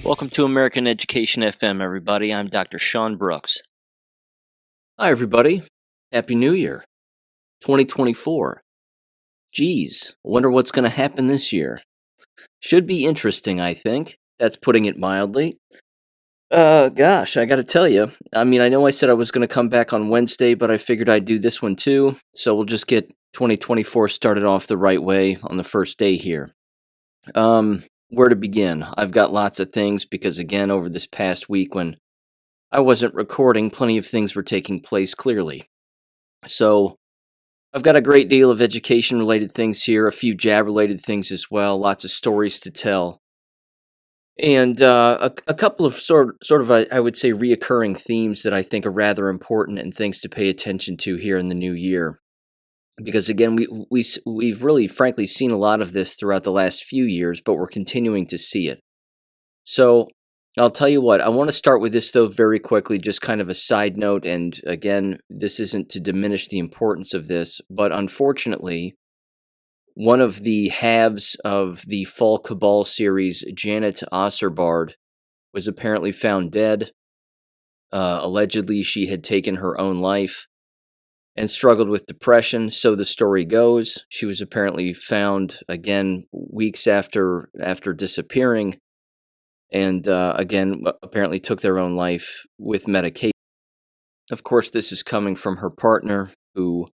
Welcome to American Education FM, everybody. I'm Dr. Sean Brooks. Hi, everybody. Happy New Year, 2024. Geez, wonder what's going to happen this year. Should be interesting, I think. That's putting it mildly. Gosh, I got to tell you. I mean, I know I said I was going to come back on Wednesday, but I figured I'd do this one too. So we'll just get 2024 started off the right way on the first day here. Where to begin? I've got lots of things because, again, over this past week when I wasn't recording, plenty of things were taking place clearly. So I've got a great deal of education-related things here, a few jab-related things as well, lots of stories to tell, and a couple of sort of I would say reoccurring themes that I think are rather important and things to pay attention to here in the new year. Because again, we've really, frankly, seen a lot of this throughout the last few years, but we're continuing to see it. So I'll tell you what, I want to start with this, though, very quickly, just kind of a side note. And again, this isn't to diminish the importance of this, but unfortunately, one of the halves of the Fall Cabal series, Janet Osserbard, was apparently found dead. Allegedly, she had taken her own life and struggled with depression, so the story goes. She was apparently found, again, weeks after disappearing, and again, apparently took their own life with medication. Of course, this is coming from her partner, who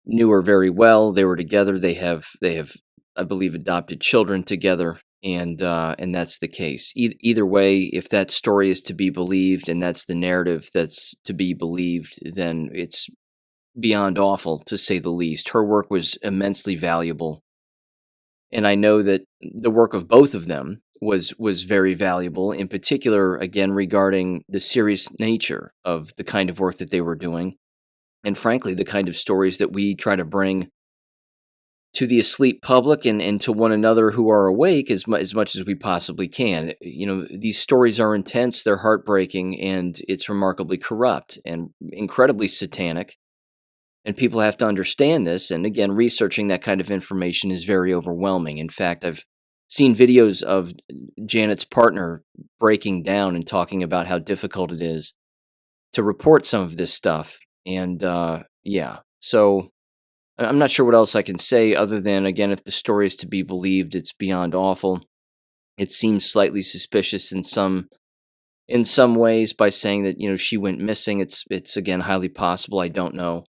knew her very well. They were together. They have, I believe, adopted children together, and that's the case. Either way, if that story is to be believed, and that's the narrative that's to be believed, then it's beyond awful, to say the least. Her work was immensely valuable, and I know that the work of both of them was very valuable, in particular, again, regarding the serious nature of the kind of work that they were doing, and frankly, the kind of stories that we try to bring to the asleep public and to one another who are awake as much as we possibly can. You know, these stories are intense, they're heartbreaking, and it's remarkably corrupt and incredibly satanic. And people have to understand this. And again, researching that kind of information is very overwhelming. In fact, I've seen videos of Janet's partner breaking down and talking about how difficult it is to report some of this stuff. And yeah, so I'm not sure what else I can say other than, again, if the story is to be believed, it's beyond awful. It seems slightly suspicious in some ways by saying that, you know, she went missing. It's again highly possible. I don't know,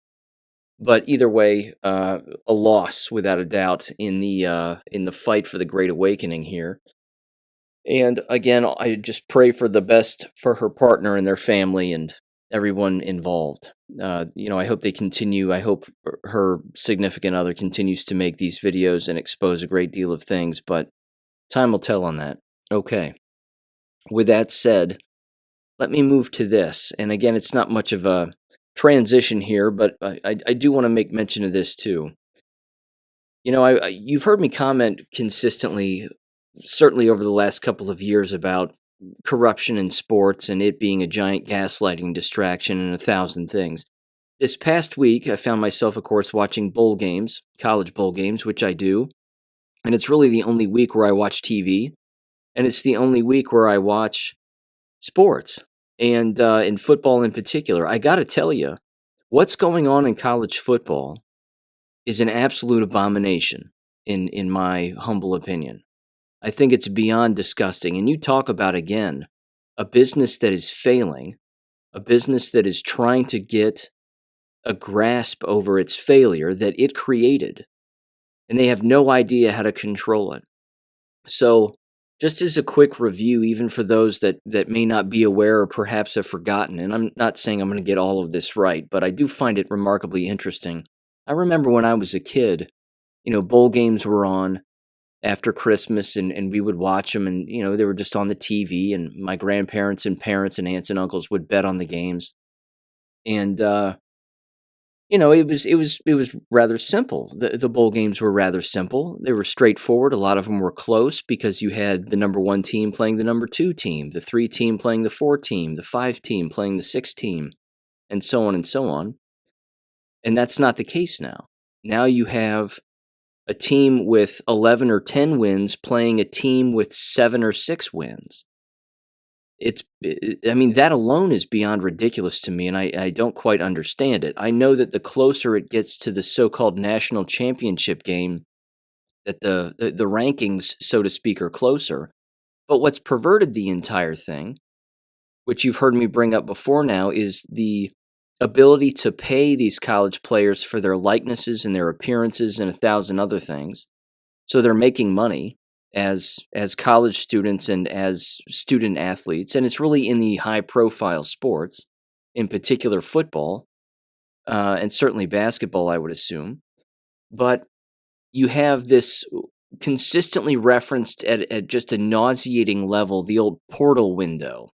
but either way, a loss without a doubt in the fight for the Great Awakening here. And again, I just pray for the best for her partner and their family and everyone involved. You know, I hope they continue. I hope her significant other continues to make these videos and expose a great deal of things, but time will tell on that. Okay. With that said, let me move to this. And again, it's not much of a transition here, but I do want to make mention of this too. You know, you've heard me comment consistently, certainly over the last couple of years, about corruption in sports and it being a giant gaslighting distraction and 1,000 things. This past week, I found myself, of course, watching bowl games, college bowl games, which I do. And it's really the only week where I watch TV. And it's the only week where I watch sports, and in football in particular. I got to tell you, what's going on in college football is an absolute abomination, in my humble opinion. I think it's beyond disgusting. And you talk about, again, a business that is failing, a business that is trying to get a grasp over its failure that it created, and they have no idea how to control it. So, just as a quick review, even for those that may not be aware or perhaps have forgotten, and I'm not saying I'm going to get all of this right, but I do find it remarkably interesting. I remember when I was a kid, you know, bowl games were on after Christmas, and we would watch them, and, you know, they were just on the TV, and my grandparents and parents and aunts and uncles would bet on the games. And, you know, it was rather simple. The bowl games were rather simple. They were straightforward. A lot of them were close because you had the number 1 team playing the number 2 team, the 3 team playing the 4 team, the 5 team playing the 6 team, and so on and so on. And that's not the case now. Now you have a team with 11 or 10 wins playing a team with 7 or 6 wins. That alone is beyond ridiculous to me, and I don't quite understand it. I know that the closer it gets to the so-called national championship game, that the rankings, so to speak, are closer. But what's perverted the entire thing, which you've heard me bring up before now, is the ability to pay these college players for their likenesses and their appearances and 1,000 other things. So they're making money as college students and as student athletes, and it's really in the high-profile sports, in particular football, and certainly basketball, I would assume. But you have this consistently referenced at just a nauseating level, the old portal window,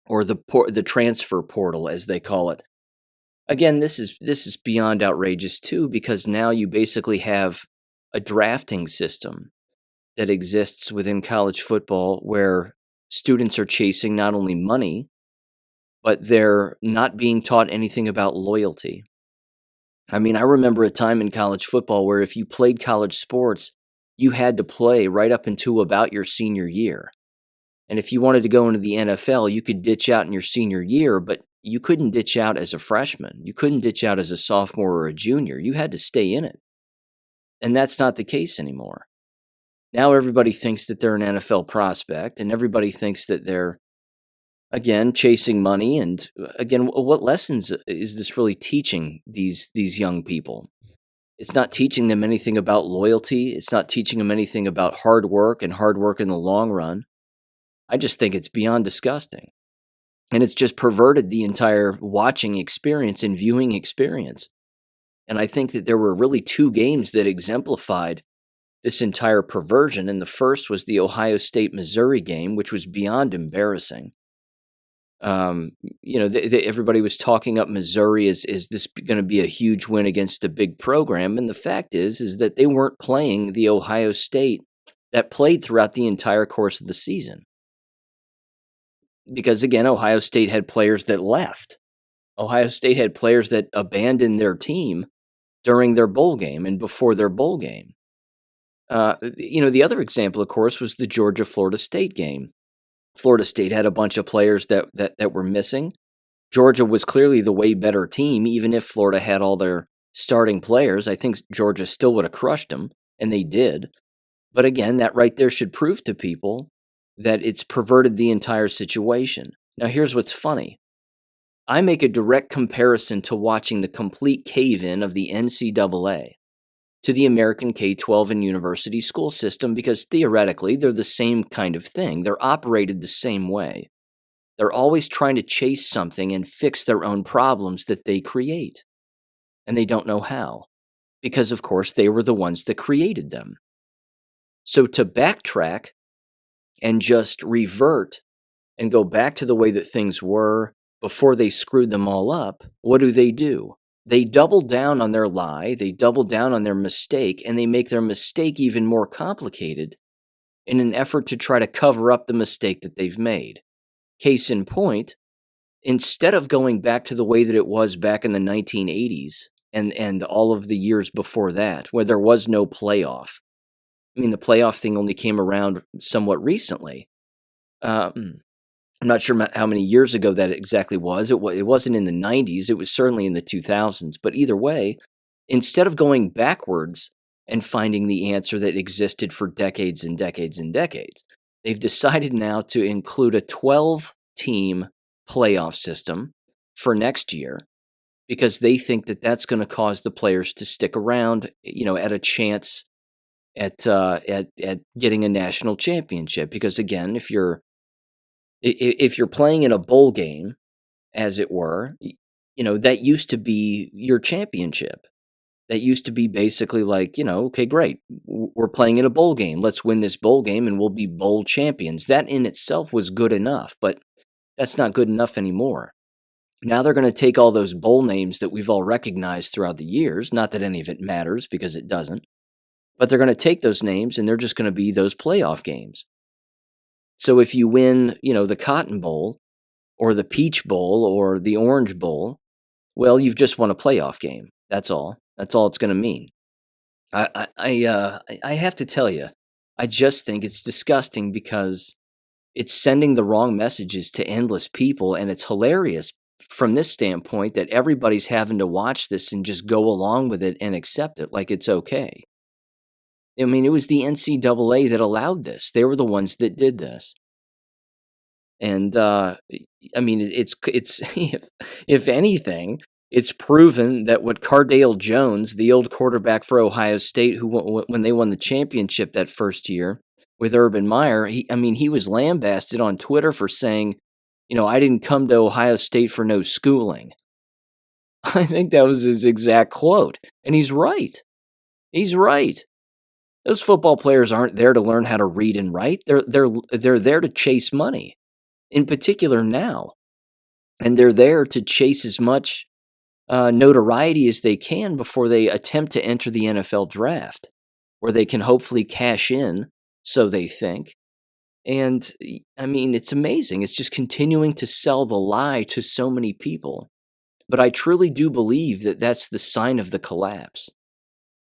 or the transfer portal, as they call it. Again, this is beyond outrageous too, because now you basically have a drafting system that exists within college football where students are chasing not only money, but they're not being taught anything about loyalty. I mean, I remember a time in college football where if you played college sports, you had to play right up until about your senior year. And if you wanted to go into the NFL, you could ditch out in your senior year, but you couldn't ditch out as a freshman. You couldn't ditch out as a sophomore or a junior. You had to stay in it. And that's not the case anymore. Now everybody thinks that they're an NFL prospect, and everybody thinks that they're, again, chasing money. And again, what lessons is this really teaching these young people? It's not teaching them anything about loyalty. It's not teaching them anything about hard work and hard work in the long run. I just think it's beyond disgusting. And it's just perverted the entire watching experience and viewing experience. And I think that there were really 2 games that exemplified this entire perversion. And the first was the Ohio State-Missouri game, which was beyond embarrassing. Everybody was talking up Missouri as this going to be a huge win against a big program. And the fact is that they weren't playing the Ohio State that played throughout the entire course of the season. Because, again, Ohio State had players that left. Ohio State had players that abandoned their team during their bowl game and before their bowl game. The other example, of course, was the Georgia-Florida State game. Florida State had a bunch of players that were missing. Georgia was clearly the way better team, even if Florida had all their starting players. I think Georgia still would have crushed them, and they did. But again, that right there should prove to people that it's perverted the entire situation. Now, here's what's funny. I make a direct comparison to watching the complete cave-in of the NCAA to the American K-12 and university school system, because theoretically, they're the same kind of thing. They're operated the same way. They're always trying to chase something and fix their own problems that they create. And they don't know how, because, of course, they were the ones that created them. So to backtrack and just revert and go back to the way that things were before they screwed them all up, what do? They double down on their lie, they double down on their mistake, and they make their mistake even more complicated in an effort to try to cover up the mistake that they've made. Case in point, instead of going back to the way that it was back in the 1980s and all of the years before that, where there was no playoff. I mean, the playoff thing only came around somewhat recently. I'm not sure how many years ago that exactly was. It wasn't in the 90s. It was certainly in the 2000s. But either way, instead of going backwards and finding the answer that existed for decades and decades and decades, they've decided now to include a 12-team playoff system for next year, because they think that that's going to cause the players to stick around, at a chance at getting a national championship. Because again, if you're playing in a bowl game, as it were, that used to be your championship. That used to be basically like, okay, great, we're playing in a bowl game. Let's win this bowl game and we'll be bowl champions. That in itself was good enough, but that's not good enough anymore. Now they're going to take all those bowl names that we've all recognized throughout the years, not that any of it matters because it doesn't, but they're going to take those names and they're just going to be those playoff games. So if you win, the Cotton Bowl or the Peach Bowl or the Orange Bowl, well, you've just won a playoff game. That's all. That's all it's going to mean. I have to tell you, I just think it's disgusting because it's sending the wrong messages to endless people, and it's hilarious from this standpoint that everybody's having to watch this and just go along with it and accept it like it's okay. I mean, it was the NCAA that allowed this. They were the ones that did this. And I mean, it's if anything, it's proven that what Cardale Jones, the old quarterback for Ohio State, when they won the championship that first year with Urban Meyer, he was lambasted on Twitter for saying, I didn't come to Ohio State for no schooling. I think that was his exact quote, and he's right. He's right. Those football players aren't there to learn how to read and write. They're there to chase money, in particular now. And they're there to chase as much notoriety as they can before they attempt to enter the NFL draft, where they can hopefully cash in, so they think. And I mean, it's amazing. It's just continuing to sell the lie to so many people. But I truly do believe that that's the sign of the collapse.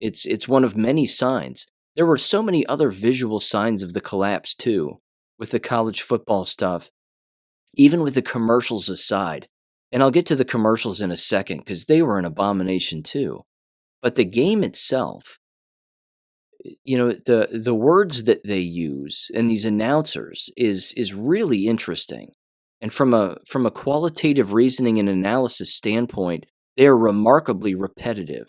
It's one of many signs. There were so many other visual signs of the collapse too, with the college football stuff, even with the commercials aside. And I'll get to the commercials in a second because they were an abomination too. But the game itself, the words that they use and these announcers is really interesting. And from a qualitative reasoning and analysis standpoint, they are remarkably repetitive.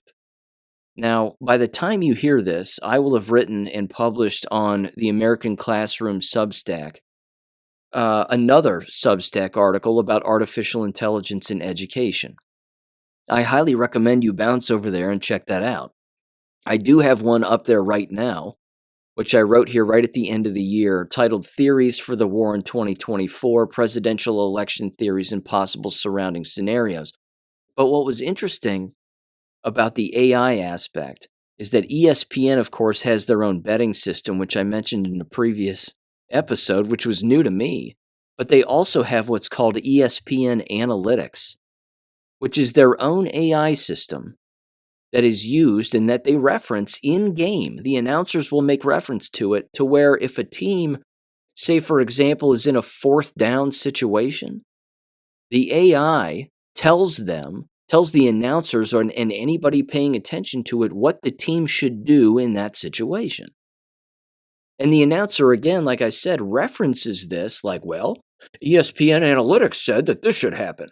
Now, by the time you hear this, I will have written and published on the American Classroom Substack another Substack article about artificial intelligence in education. I highly recommend you bounce over there and check that out. I do have one up there right now, which I wrote here right at the end of the year, titled Theories for the War in 2024, Presidential Election Theories and Possible Surrounding Scenarios. But what was interesting about the AI aspect is that ESPN, of course, has their own betting system, which I mentioned in a previous episode, which was new to me. But they also have what's called ESPN Analytics, which is their own AI system that is used and that they reference in-game. The announcers will make reference to it to where if a team, say for example, is in a fourth down situation, the AI tells the announcers and anybody paying attention to it what the team should do in that situation. And the announcer, again, like I said, references this like, well, ESPN Analytics said that this should happen.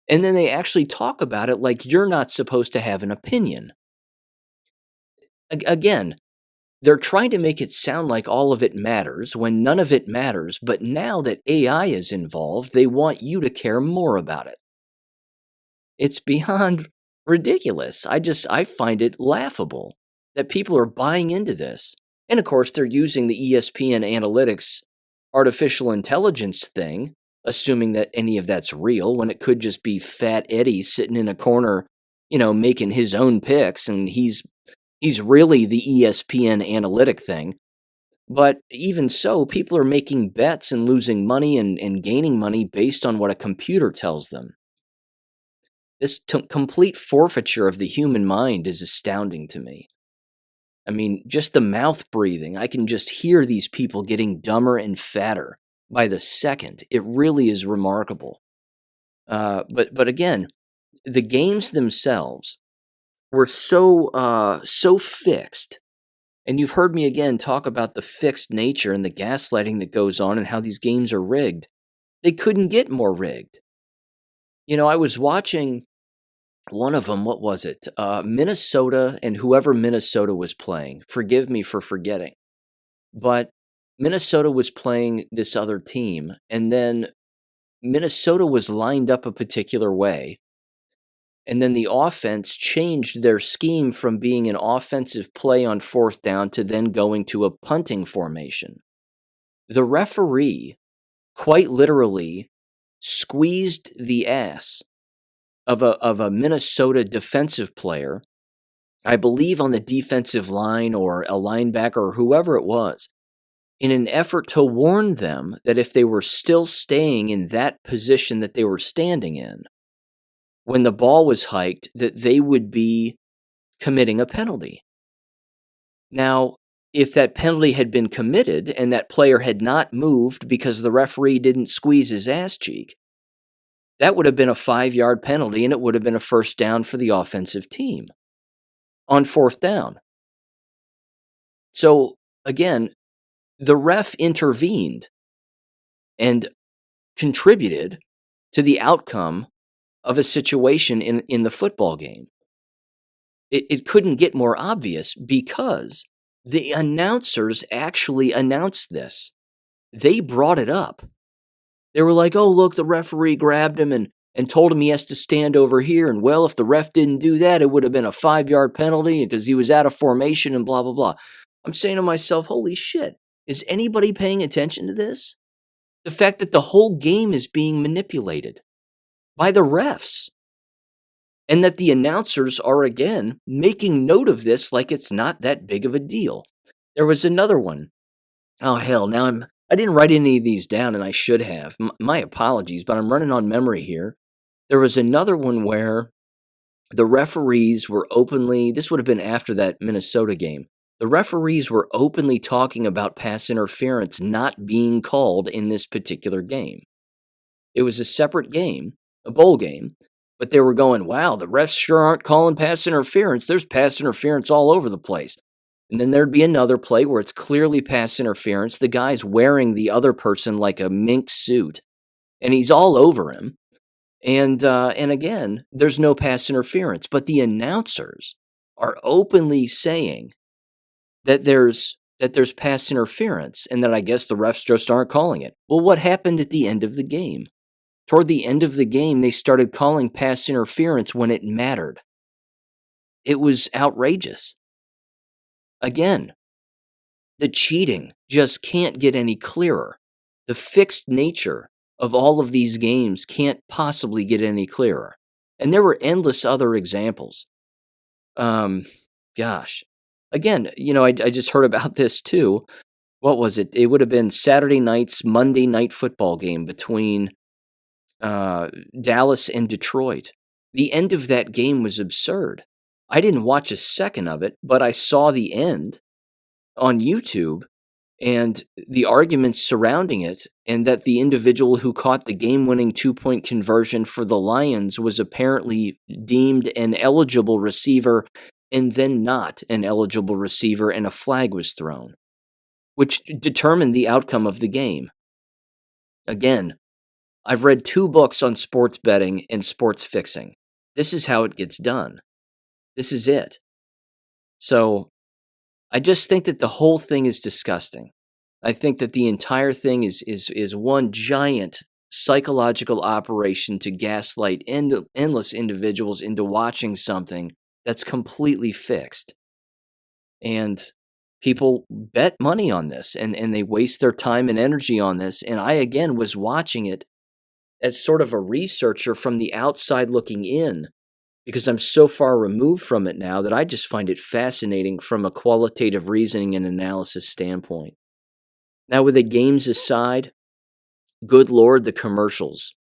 And then they actually talk about it like you're not supposed to have an opinion. Again, they're trying to make it sound like all of it matters when none of it matters. But now that AI is involved, they want you to care more about it. It's beyond ridiculous. I find it laughable that people are buying into this. And of course, they're using the ESPN Analytics artificial intelligence thing, assuming that any of that's real, when it could just be Fat Eddie sitting in a corner, making his own picks, and he's really the ESPN analytic thing. But even so, people are making bets and losing money and gaining money based on what a computer tells them. This complete forfeiture of the human mind is astounding to me. I mean, just the mouth breathing, I can just hear these people getting dumber and fatter by the second. It really is remarkable. But again, the games themselves were so fixed. And you've heard me again talk about the fixed nature and the gaslighting that goes on and how these games are rigged. They couldn't get more rigged. I was watching one of them, what was it? Minnesota and whoever Minnesota was playing. Forgive me for forgetting. But Minnesota was playing this other team, and then Minnesota was lined up a particular way. And then the offense changed their scheme from being an offensive play on fourth down to then going to a punting formation. The referee quite literally squeezed the ass of a Minnesota defensive player, I believe on the defensive line or a linebacker or whoever it was, in an effort to warn them that if they were still staying in that position that they were standing in, when the ball was hiked, that they would be committing a penalty. Now, if that penalty had been committed and that player had not moved because the referee didn't squeeze his ass cheek, that would have been a 5-yard penalty and it would have been a first down for the offensive team on fourth down. So, again, the ref intervened and contributed to the outcome of a situation in the football game. It couldn't get more obvious because the announcers actually announced this. They brought it up. They were like, oh, look, the referee grabbed him and told him he has to stand over here. And, well, if the ref didn't do that, it would have been a 5-yard penalty because he was out of formation and blah, blah, blah. I'm saying to myself, holy shit, is anybody paying attention to this? The fact that the whole game is being manipulated by the refs. And that the announcers are, again, making note of this like it's not that big of a deal. There was another one. Oh, hell, now I didn't write any of these down, and I should have. My apologies, but I'm running on memory here. There was another one where the referees were openly, this would have been after that Minnesota game, the referees were openly talking about pass interference not being called in this particular game. It was a separate game, a bowl game, but they were going, wow, the refs sure aren't calling pass interference. There's pass interference all over the place. And then there'd be another play where it's clearly pass interference. The guy's wearing the other person like a mink suit, and he's all over him. And again, there's no pass interference. But the announcers are openly saying that there's pass interference and that I guess the refs just aren't calling it. Well, what happened at the end of the game? Toward the end of the game, they started calling pass interference when it mattered. It was outrageous. Again, the cheating just can't get any clearer. The fixed nature of all of these games can't possibly get any clearer. And there were endless other examples. Gosh. Again, I just heard about this too. What was it? It would have been Saturday night's Monday night football game between Dallas and Detroit. The end of that game was absurd. I didn't watch a second of it, but I saw the end on YouTube and the arguments surrounding it, and that the individual who caught the game-winning 2-point conversion for the Lions was apparently deemed an eligible receiver and then not an eligible receiver, and a flag was thrown, which determined the outcome of the game. Again, I've read 2 books on sports betting and sports fixing. This is how it gets done. This is it. So, I just think that the whole thing is disgusting. I think that the entire thing is one giant psychological operation to gaslight endless individuals into watching something that's completely fixed. And people bet money on this, and they waste their time and energy on this. And I, again, was watching it as sort of a researcher from the outside looking in, because I'm so far removed from it now that I just find it fascinating from a qualitative reasoning and analysis standpoint. Now, with the games aside, good Lord, the commercials.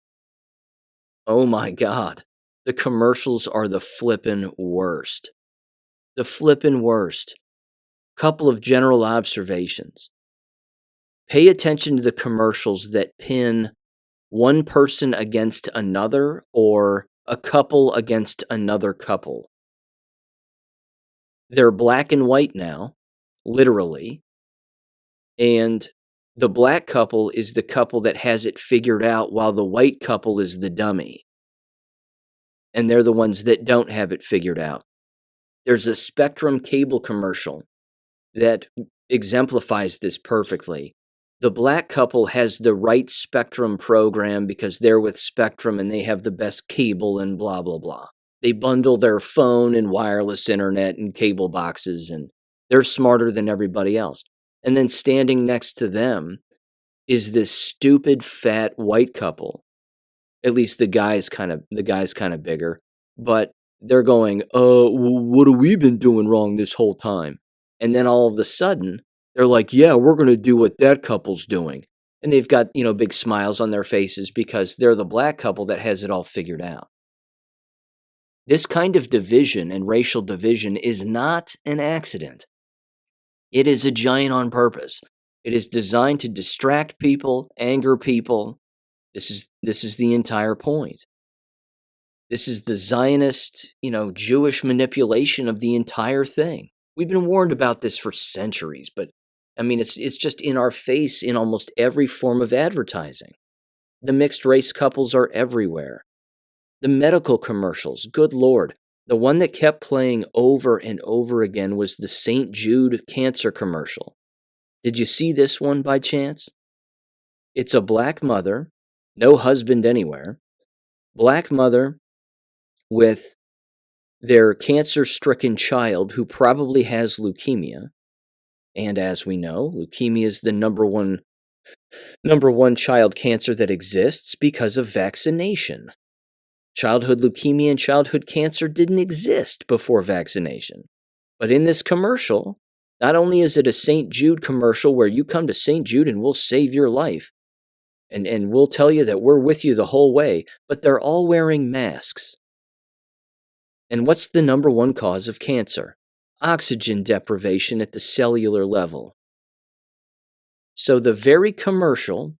Oh my God. The commercials are the flippin' worst. The flippin' worst. Couple of general observations. Pay attention to the commercials that pin one person against another or a couple against another couple. They're black and white now, literally. And the black couple is the couple that has it figured out, while the white couple is the dummy. And they're the ones that don't have it figured out. There's a Spectrum cable commercial that exemplifies this perfectly. The black couple has the right Spectrum program because they're with Spectrum and they have the best cable and blah, blah, blah. They bundle their phone and wireless internet and cable boxes, and they're smarter than everybody else. And then standing next to them is this stupid fat white couple. At least the guy's kind of bigger, but they're going, what have we been doing wrong this whole time? And then all of a sudden, they're like, yeah, we're going to do what that couple's doing. And they've got, big smiles on their faces because they're the black couple that has it all figured out. This kind of division and racial division is not an accident. It is a giant on purpose. It is designed to distract people, anger people. This is the entire point. This is the Zionist, Jewish manipulation of the entire thing. We've been warned about this for centuries, but I mean, it's just in our face in almost every form of advertising. The mixed race couples are everywhere. The medical commercials, good Lord. The one that kept playing over and over again was the St. Jude cancer commercial. Did you see this one by chance? It's a black mother, no husband anywhere, black mother with their cancer-stricken child who probably has leukemia. And as we know, leukemia is the number one child cancer that exists because of vaccination. Childhood leukemia and childhood cancer didn't exist before vaccination. But in this commercial, not only is it a St. Jude commercial where you come to St. Jude and we'll save your life, and we'll tell you that we're with you the whole way, but they're all wearing masks. And what's the number one cause of cancer? Oxygen deprivation at the cellular level. So the very commercial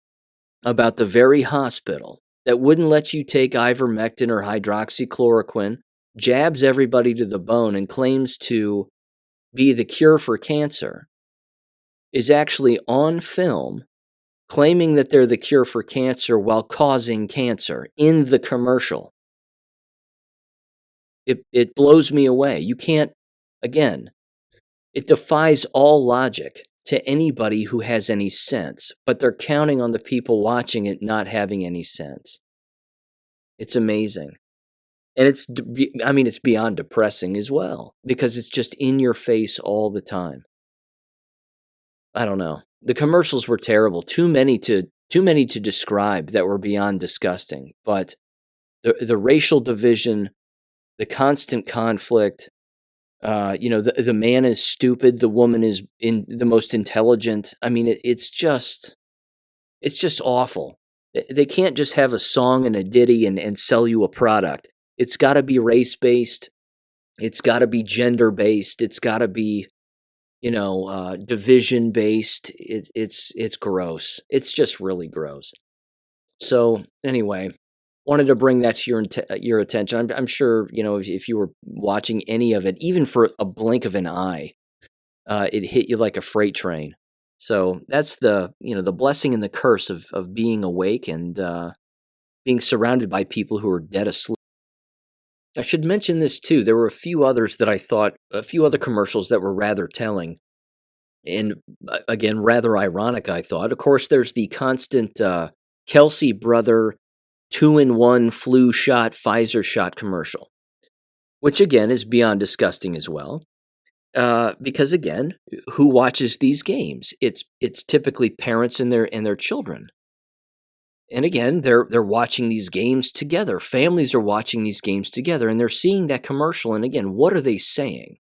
about the very hospital that wouldn't let you take ivermectin or hydroxychloroquine jabs everybody to the bone and claims to be the cure for cancer is actually on film claiming that they're the cure for cancer while causing cancer in the commercial. It blows me away. You can't, again, it defies all logic to anybody who has any sense, but they're counting on the people watching it not having any sense. It's amazing. And it's beyond depressing as well, because it's just in your face all the time. I don't know. The commercials were terrible. Too many to describe that were beyond disgusting. But the racial division, the constant conflict, the man is stupid, the woman is the most intelligent. I mean, it's just awful. They can't just have a song and a ditty and sell you a product. It's got to be race-based. It's got to be gender-based. It's got to be, division-based. It's gross. It's just really gross. So anyway, wanted to bring that to your attention. I'm sure, if you were watching any of it, even for a blink of an eye, it hit you like a freight train. So that's the blessing and the curse of being awake and being surrounded by people who are dead asleep. I should mention this too. There were a few others that I thought, a few other commercials that were rather telling, and again, rather ironic, I thought. Of course, there's the constant Kelsey brother 2-in-1 flu shot, Pfizer shot commercial, which again is beyond disgusting as well. Because again, who watches these games? It's typically parents and their children. And again, they're watching these games together. Families are watching these games together, and they're seeing that commercial. And again, what are they saying?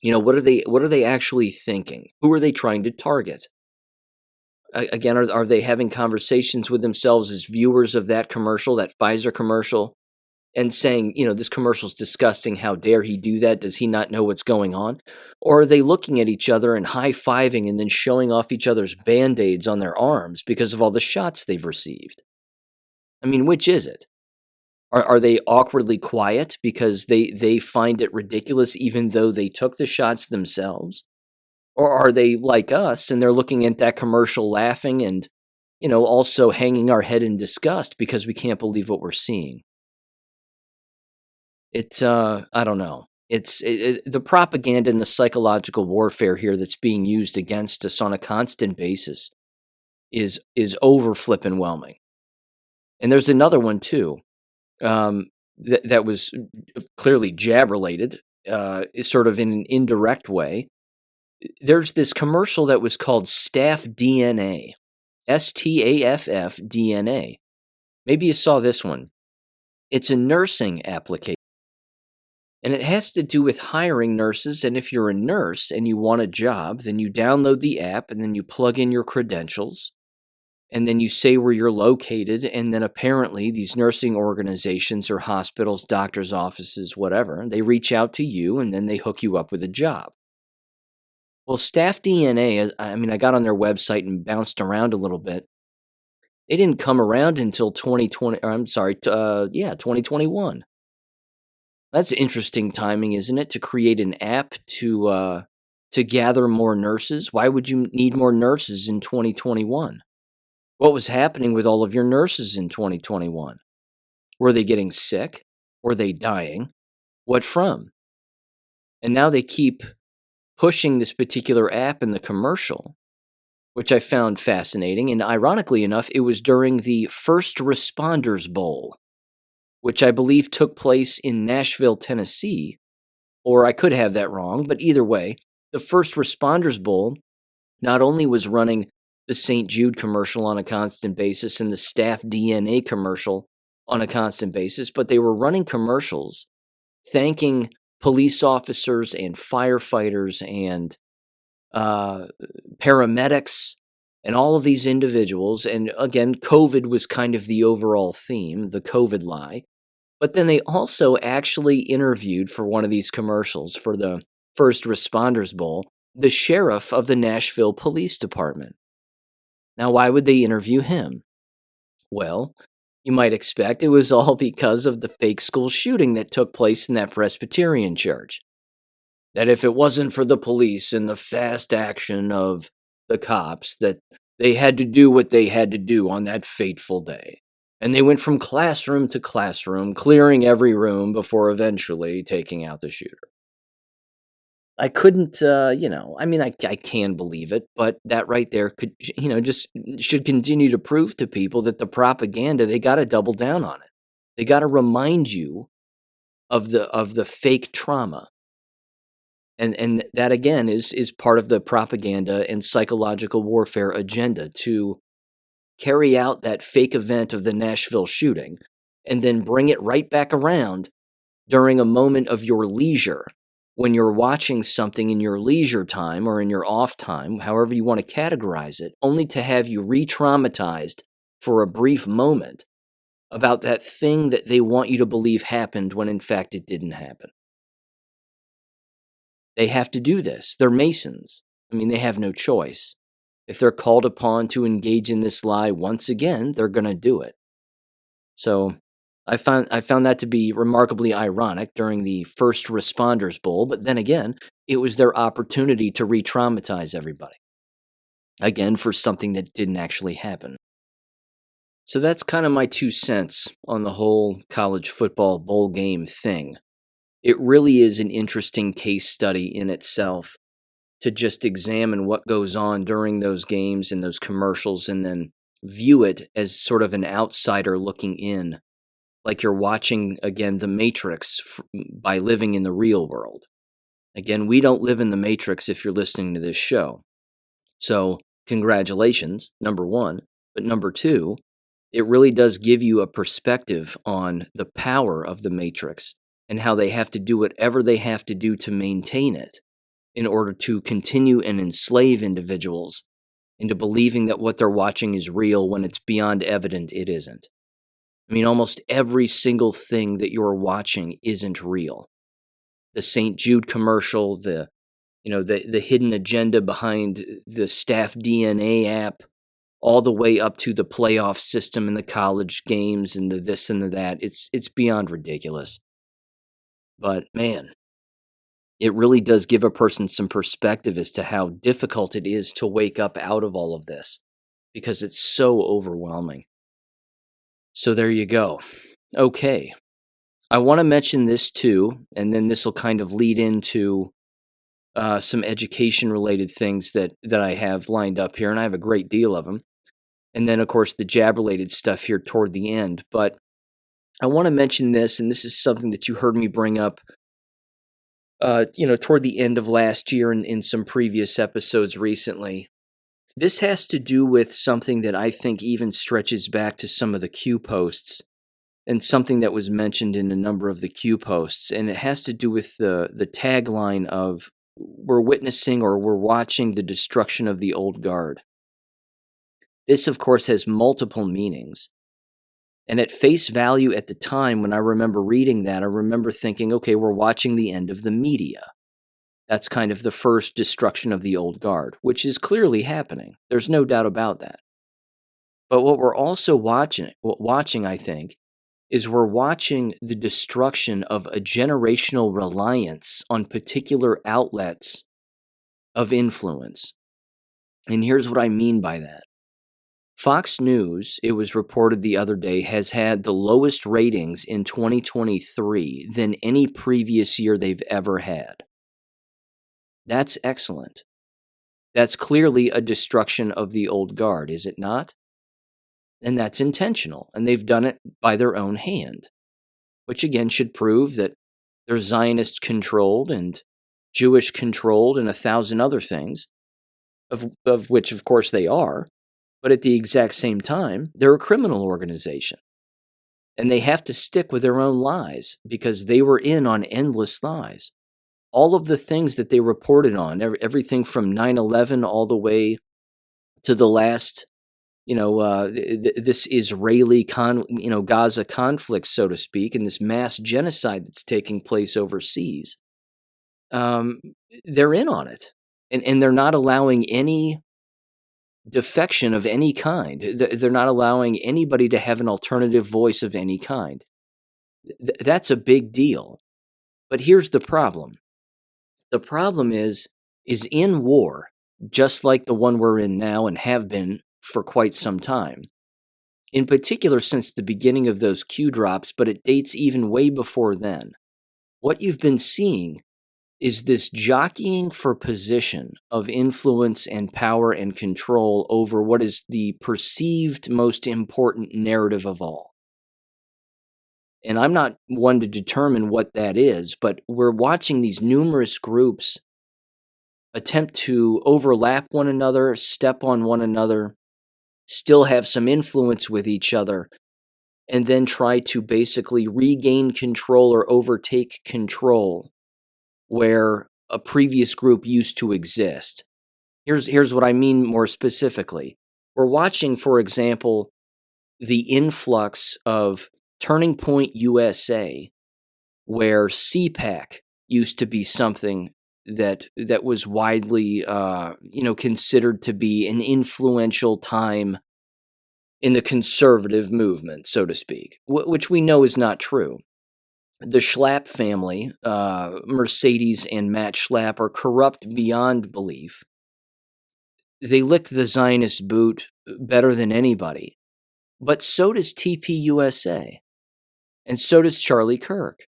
What are they actually thinking? Who are they trying to target? Again, are they having conversations with themselves as viewers of that commercial, that Pfizer commercial, and saying, this commercial's disgusting, how dare he do that? Does he not know what's going on? Or are they looking at each other and high-fiving and then showing off each other's Band-Aids on their arms because of all the shots they've received? I mean, which is it? Are they awkwardly quiet because they find it ridiculous even though they took the shots themselves? Or are they like us and they're looking at that commercial laughing and, also hanging our head in disgust because we can't believe what we're seeing? It's, I don't know. It's the propaganda and the psychological warfare here that's being used against us on a constant basis is over flippin' whelming. And there's another one too, that was clearly jab related, sort of in an indirect way. There's this commercial that was called Staff DNA, STAFF DNA. Maybe you saw this one. It's a nursing application. And it has to do with hiring nurses, and if you're a nurse and you want a job, then you download the app, and then you plug in your credentials, and then you say where you're located, and then apparently these nursing organizations or hospitals, doctors' offices, whatever, they reach out to you, and then they hook you up with a job. Well, Staff DNA, I mean, I got on their website and bounced around a little bit. They didn't come around until 2020, or I'm sorry, 2021. That's interesting timing, isn't it? To create an app to gather more nurses. Why would you need more nurses in 2021? What was happening with all of your nurses in 2021? Were they getting sick? Were they dying? What from? And now they keep pushing this particular app in the commercial, which I found fascinating. And ironically enough, it was during the First Responders Bowl, which I believe took place in Nashville, Tennessee, or I could have that wrong, but either way, the First Responders Bowl not only was running the St. Jude commercial on a constant basis and the Staff DNA commercial on a constant basis, but they were running commercials thanking police officers and firefighters and paramedics and all of these individuals. And again, COVID was kind of the overall theme, the COVID lie. But then they also actually interviewed for one of these commercials for the First Responders Bowl, the sheriff of the Nashville Police Department. Now, why would they interview him? Well, you might expect it was all because of the fake school shooting that took place in that Presbyterian church. That if it wasn't for the police and the fast action of the cops, that they had to do what they had to do on that fateful day. And they went from classroom to classroom, clearing every room before eventually taking out the shooter. I couldn't, I can believe it, but that right there could, just should continue to prove to people that the propaganda, they got to double down on it. They got to remind you of the fake trauma. And that again is part of the propaganda and psychological warfare agenda to carry out that fake event of the Nashville shooting and then bring it right back around during a moment of your leisure when you're watching something in your leisure time or in your off time, however you want to categorize it, only to have you re-traumatized for a brief moment about that thing that they want you to believe happened when in fact it didn't happen. They have to do this. They're Masons. I mean, they have no choice. If they're called upon to engage in this lie once again, they're going to do it. So I found that to be remarkably ironic during the First Responders Bowl, but then again, it was their opportunity to re-traumatize everybody. Again, for something that didn't actually happen. So that's kind of my 2 cents on the whole college football bowl game thing. It really is an interesting case study in itself to just examine what goes on during those games and those commercials and then view it as sort of an outsider looking in, like you're watching, again, The Matrix by living in the real world. Again, we don't live in the Matrix if you're listening to this show. So, congratulations, number one. But number two, it really does give you a perspective on the power of the Matrix and how they have to do whatever they have to do to maintain it in order to continue and enslave individuals into believing that what they're watching is real when it's beyond evident it isn't. I mean, almost every single thing that you're watching isn't real. The St. Jude commercial, the hidden agenda behind the Staff DNA app, all the way up to the playoff system and the college games and the this and the that. It's beyond ridiculous. But man, it really does give a person some perspective as to how difficult it is to wake up out of all of this because it's so overwhelming. So there you go. Okay. I want to mention this too, and then this will kind of lead into some education-related things that I have lined up here, and I have a great deal of them. And then, of course, the jab-related stuff here toward the end. But I want to mention this, and this is something that you heard me bring up toward the end of last year and in some previous episodes recently. This has to do with something that I think even stretches back to some of the Q posts and something that was mentioned in a number of the Q posts. And it has to do with the tagline of, we're witnessing or we're watching the destruction of the old guard. This, of course, has multiple meanings. And at face value at the time, when I remember reading that, I remember thinking, okay, we're watching the end of the media. That's kind of the first destruction of the old guard, which is clearly happening. There's no doubt about that. But what we're also watching, I think, is we're watching the destruction of a generational reliance on particular outlets of influence. And here's what I mean by that. Fox News, it was reported the other day, has had the lowest ratings in 2023 than any previous year they've ever had. That's excellent. That's clearly a destruction of the old guard, is it not? And that's intentional, and they've done it by their own hand, which again should prove that they're Zionist-controlled and Jewish-controlled and 1,000 other things, of which, of course, they are. But at the exact same time, they're a criminal organization. And they have to stick with their own lies because they were in on endless lies. All of the things that they reported on, everything from 9/11 all the way to the last, this Israeli, Gaza conflict, so to speak, and this mass genocide that's taking place overseas, they're in on it. And they're not allowing any defection of any kind. They're not allowing anybody to have an alternative voice of any kind. That's a big deal. But here's the problem. The problem is in war, just like the one we're in now and have been for quite some time, in particular since the beginning of those Q drops, but it dates even way before then. What you've been seeing is this jockeying for position of influence and power and control over what is the perceived most important narrative of all. And I'm not one to determine what that is, but we're watching these numerous groups attempt to overlap one another, step on one another, still have some influence with each other, and then try to basically regain control or overtake control where a previous group used to exist. Here's what I mean more specifically. We're watching, for example, the influx of Turning Point USA, where CPAC used to be something that was widely considered to be an influential time in the conservative movement, so to speak, which we know is not true. The Schlapp family, Mercedes and Matt Schlapp, are corrupt beyond belief. They licked the Zionist boot better than anybody. But so does TPUSA. And so does Charlie Kirk.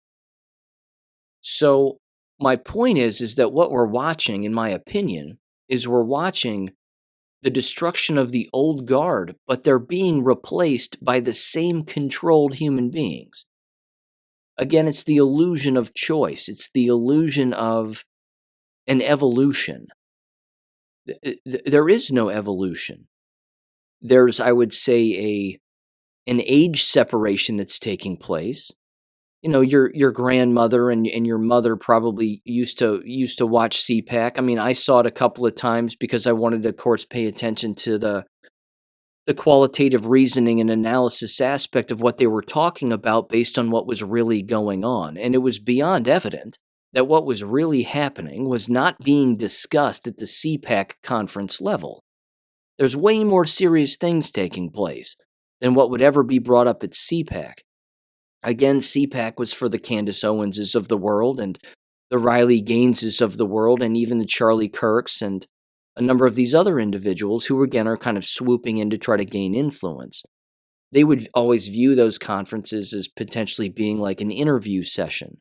So my point is that what we're watching, in my opinion, is we're watching the destruction of the old guard, but they're being replaced by the same controlled human beings. Again, it's the illusion of choice. It's the illusion of an evolution. There is no evolution. There's, I would say, an age separation that's taking place. Your grandmother and your mother probably used to watch CPAC. I mean, I saw it a couple of times because I wanted to, of course, pay attention to the qualitative reasoning and analysis aspect of what they were talking about based on what was really going on. And it was beyond evident that what was really happening was not being discussed at the CPAC conference level. There's way more serious things taking place than what would ever be brought up at CPAC. Again, CPAC was for the Candace Owenses of the world and the Riley Gaineses of the world and even the Charlie Kirks and a number of these other individuals who, again, are kind of swooping in to try to gain influence. They would always view those conferences as potentially being like an interview session.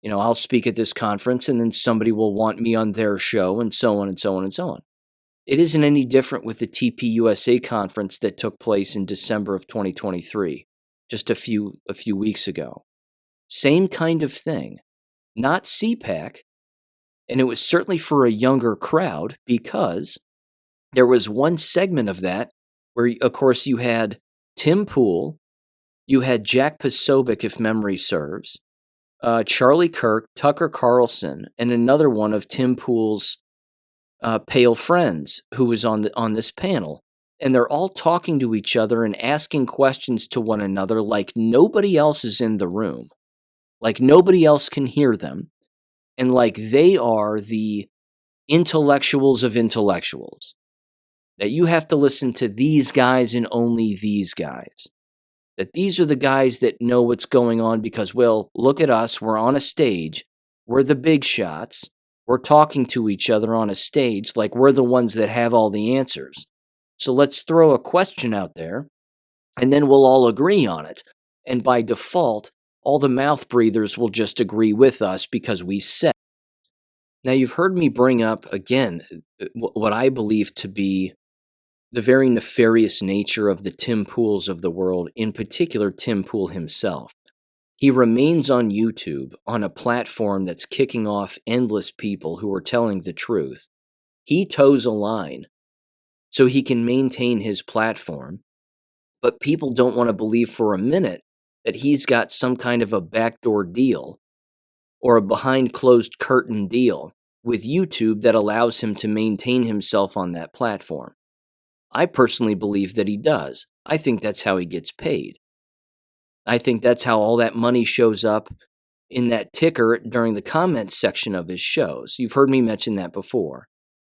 I'll speak at this conference and then somebody will want me on their show and so on and so on and so on. It isn't any different with the TPUSA conference that took place in December of 2023, just a few weeks ago. Same kind of thing. Not CPAC, and it was certainly for a younger crowd because there was one segment of that where, of course, you had Tim Pool, you had Jack Posobiec, if memory serves, Charlie Kirk, Tucker Carlson, and another one of Tim Pool's pale friends who was on this panel. And they're all talking to each other and asking questions to one another like nobody else is in the room, like nobody else can hear them. and like they are the intellectuals of intellectuals, that you have to listen to these guys and only these guys, that these are the guys that know what's going on because, well, look at us, we're on a stage, we're the big shots, we're talking to each other on a stage like we're the ones that have all the answers. So let's throw a question out there and then we'll all agree on it. And by default, all the mouth breathers will just agree with us because we said. Now, you've heard me bring up again what I believe to be the very nefarious nature of the Tim Pools of the world, in particular Tim Pool himself. He remains on YouTube on a platform that's kicking off endless people who are telling the truth. He toes a line so he can maintain his platform, but people don't want to believe for a minute that he's got some kind of a backdoor deal or a behind closed curtain deal with YouTube that allows him to maintain himself on that platform. I personally believe that he does. I think that's how he gets paid. I think that's how all that money shows up in that ticker during the comments section of his shows. You've heard me mention that before.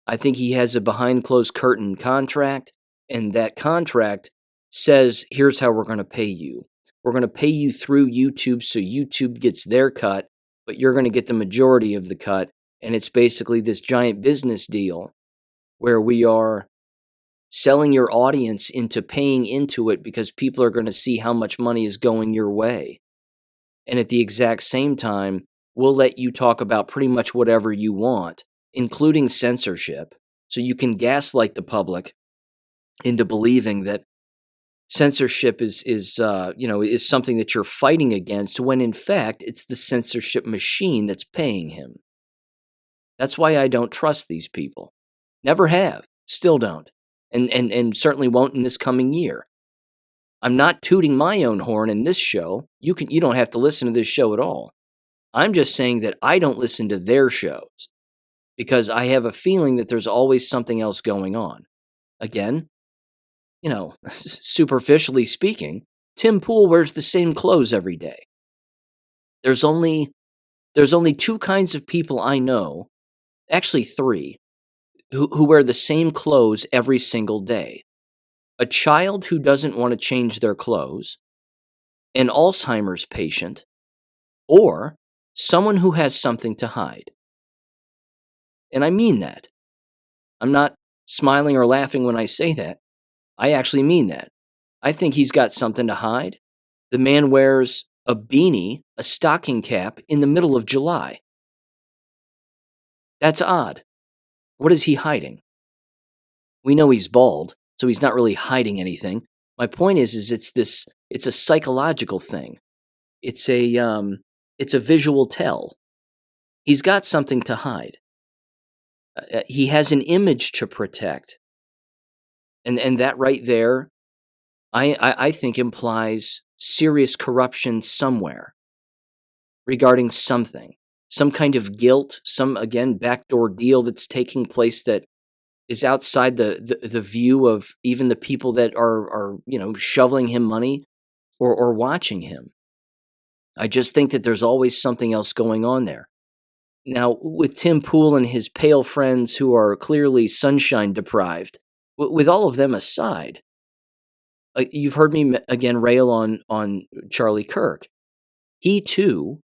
I think he has a behind closed curtain contract, and that contract says, here's how we're going to pay you. We're going to pay you through YouTube so YouTube gets their cut, but you're going to get the majority of the cut. And it's basically this giant business deal where we are selling your audience into paying into it because people are going to see how much money is going your way. And at the exact same time, we'll let you talk about pretty much whatever you want, including censorship, so you can gaslight the public into believing that censorship is something that you're fighting against, when in fact it's the censorship machine that's paying him. That's why I don't trust these people. Never have, still don't. And certainly won't in this coming year. I'm not tooting my own horn in this show. You don't have to listen to this show at all. I'm just saying that I don't listen to their shows because I have a feeling that there's always something else going on. Again, superficially speaking, Tim Pool wears the same clothes every day. There's only two kinds of people I know, actually three, who wear the same clothes every single day. A child who doesn't want to change their clothes, an Alzheimer's patient, or someone who has something to hide. And I mean that. I'm not smiling or laughing when I say that. I actually mean that. I think he's got something to hide. The man wears a beanie, a stocking cap, in the middle of July. That's odd. What is he hiding? We know he's bald, so he's not really hiding anything. My point is it's a psychological thing. It's a visual tell. He's got something to hide. He has an image to protect. And that right there, I think implies serious corruption somewhere regarding something. Some kind of guilt, some, again, backdoor deal that's taking place that is outside the view of even the people that are shoveling him money or watching him. I just think that there's always something else going on there. Now, with Tim Pool and his pale friends who are clearly sunshine deprived, with all of them aside, you've heard me again rail on Charlie Kirk. He too,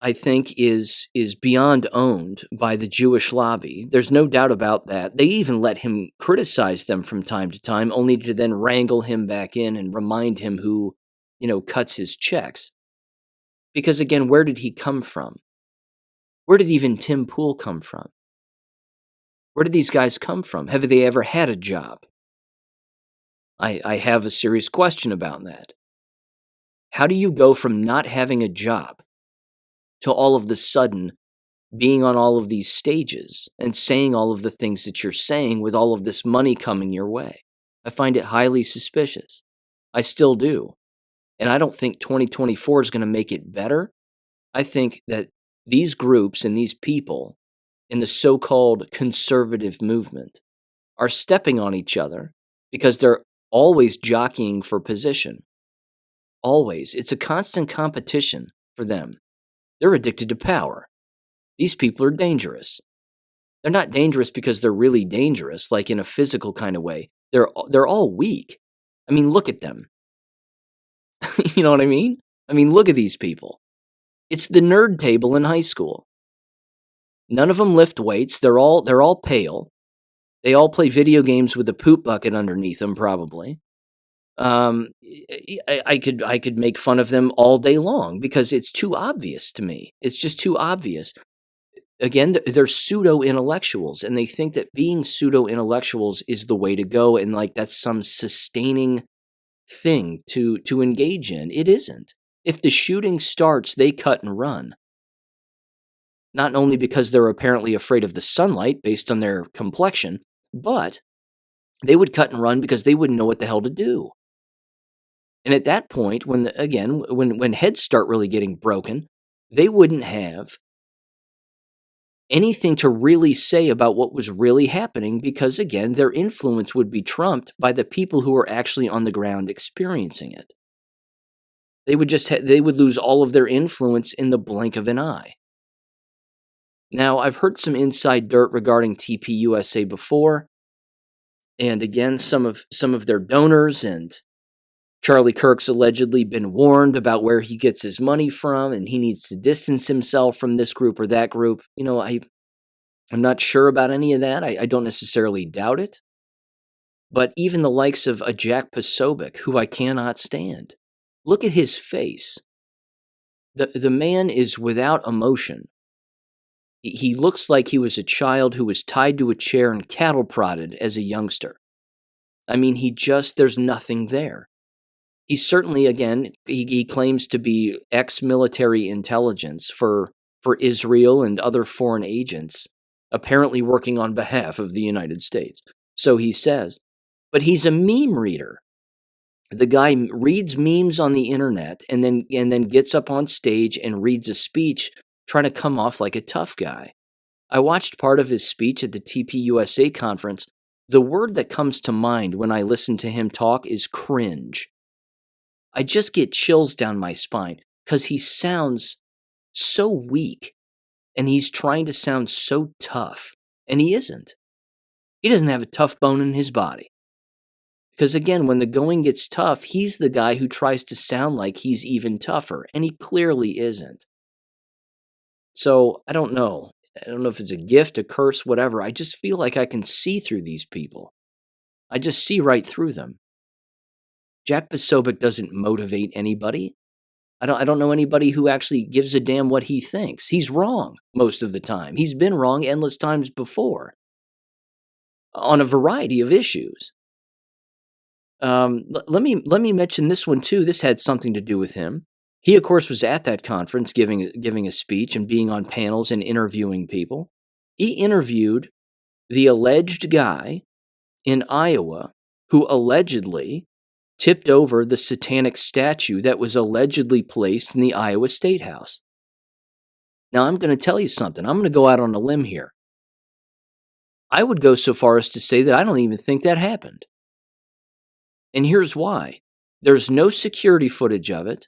I think, is beyond owned by the Jewish lobby. There's no doubt about that. They even let him criticize them from time to time, only to then wrangle him back in and remind him who, cuts his checks. Because again, where did he come from? Where did even Tim Pool come from? Where did these guys come from? Have they ever had a job? I have a serious question about that. How do you go from not having a job to all of the sudden being on all of these stages and saying all of the things that you're saying with all of this money coming your way? I find it highly suspicious. I still do. And I don't think 2024 is going to make it better. I think that these groups and these people in the so-called conservative movement are stepping on each other because they're always jockeying for position. Always. It's a constant competition for them. They're addicted to power. These people are dangerous. They're not dangerous because they're really dangerous, like in a physical kind of way. They're all weak. I mean, look at them. You know what I mean? I mean, look at these people. It's the nerd table in high school. None of them lift weights. They're all pale. They all play video games with a poop bucket underneath them, probably. I could make fun of them all day long because it's too obvious to me. It's just too obvious. Again, they're pseudo-intellectuals, and they think that being pseudo-intellectuals is the way to go, and like that's some sustaining thing to engage in. It isn't. If the shooting starts, they cut and run. Not only because they're apparently afraid of the sunlight based on their complexion, but they would cut and run because they wouldn't know what the hell to do. And at that point, when heads start really getting broken, they wouldn't have anything to really say about what was really happening because, again, their influence would be trumped by the people who are actually on the ground experiencing it. They would they would lose all of their influence in the blink of an eye. Now, I've heard some inside dirt regarding TPUSA before, and again, some of their donors, and Charlie Kirk's allegedly been warned about where he gets his money from, and he needs to distance himself from this group or that group. You know, I'm not sure about any of that. I don't necessarily doubt it. But even the likes of a Jack Posobiec, who I cannot stand, look at his face. The man is without emotion. He looks like he was a child who was tied to a chair and cattle prodded as a youngster. I mean, there's nothing there. He certainly, again, he claims to be ex-military intelligence for Israel and other foreign agents, apparently working on behalf of the United States. So he says. But he's a meme reader. The guy reads memes on the internet and then gets up on stage and reads a speech trying to come off like a tough guy. I watched part of his speech at the TPUSA conference. The word that comes to mind when I listen to him talk is cringe. I just get chills down my spine because he sounds so weak and he's trying to sound so tough, and he isn't. He doesn't have a tough bone in his body. Because again, when the going gets tough, he's the guy who tries to sound like he's even tougher, and he clearly isn't. So, I don't know. I don't know if it's a gift, a curse, whatever. I just feel like I can see through these people. I just see right through them. Jack Posobiec doesn't motivate anybody. I don't know anybody who actually gives a damn what he thinks. He's wrong most of the time. He's been wrong endless times before on a variety of issues. Let me mention this one too. This had something to do with him. He, of course, was at that conference giving a speech and being on panels and interviewing people. He interviewed the alleged guy in Iowa who allegedly tipped over the satanic statue that was allegedly placed in the Iowa State House. Now, I'm going to tell you something. I'm going to go out on a limb here. I would go so far as to say that I don't even think that happened. And here's why. There's no security footage of it.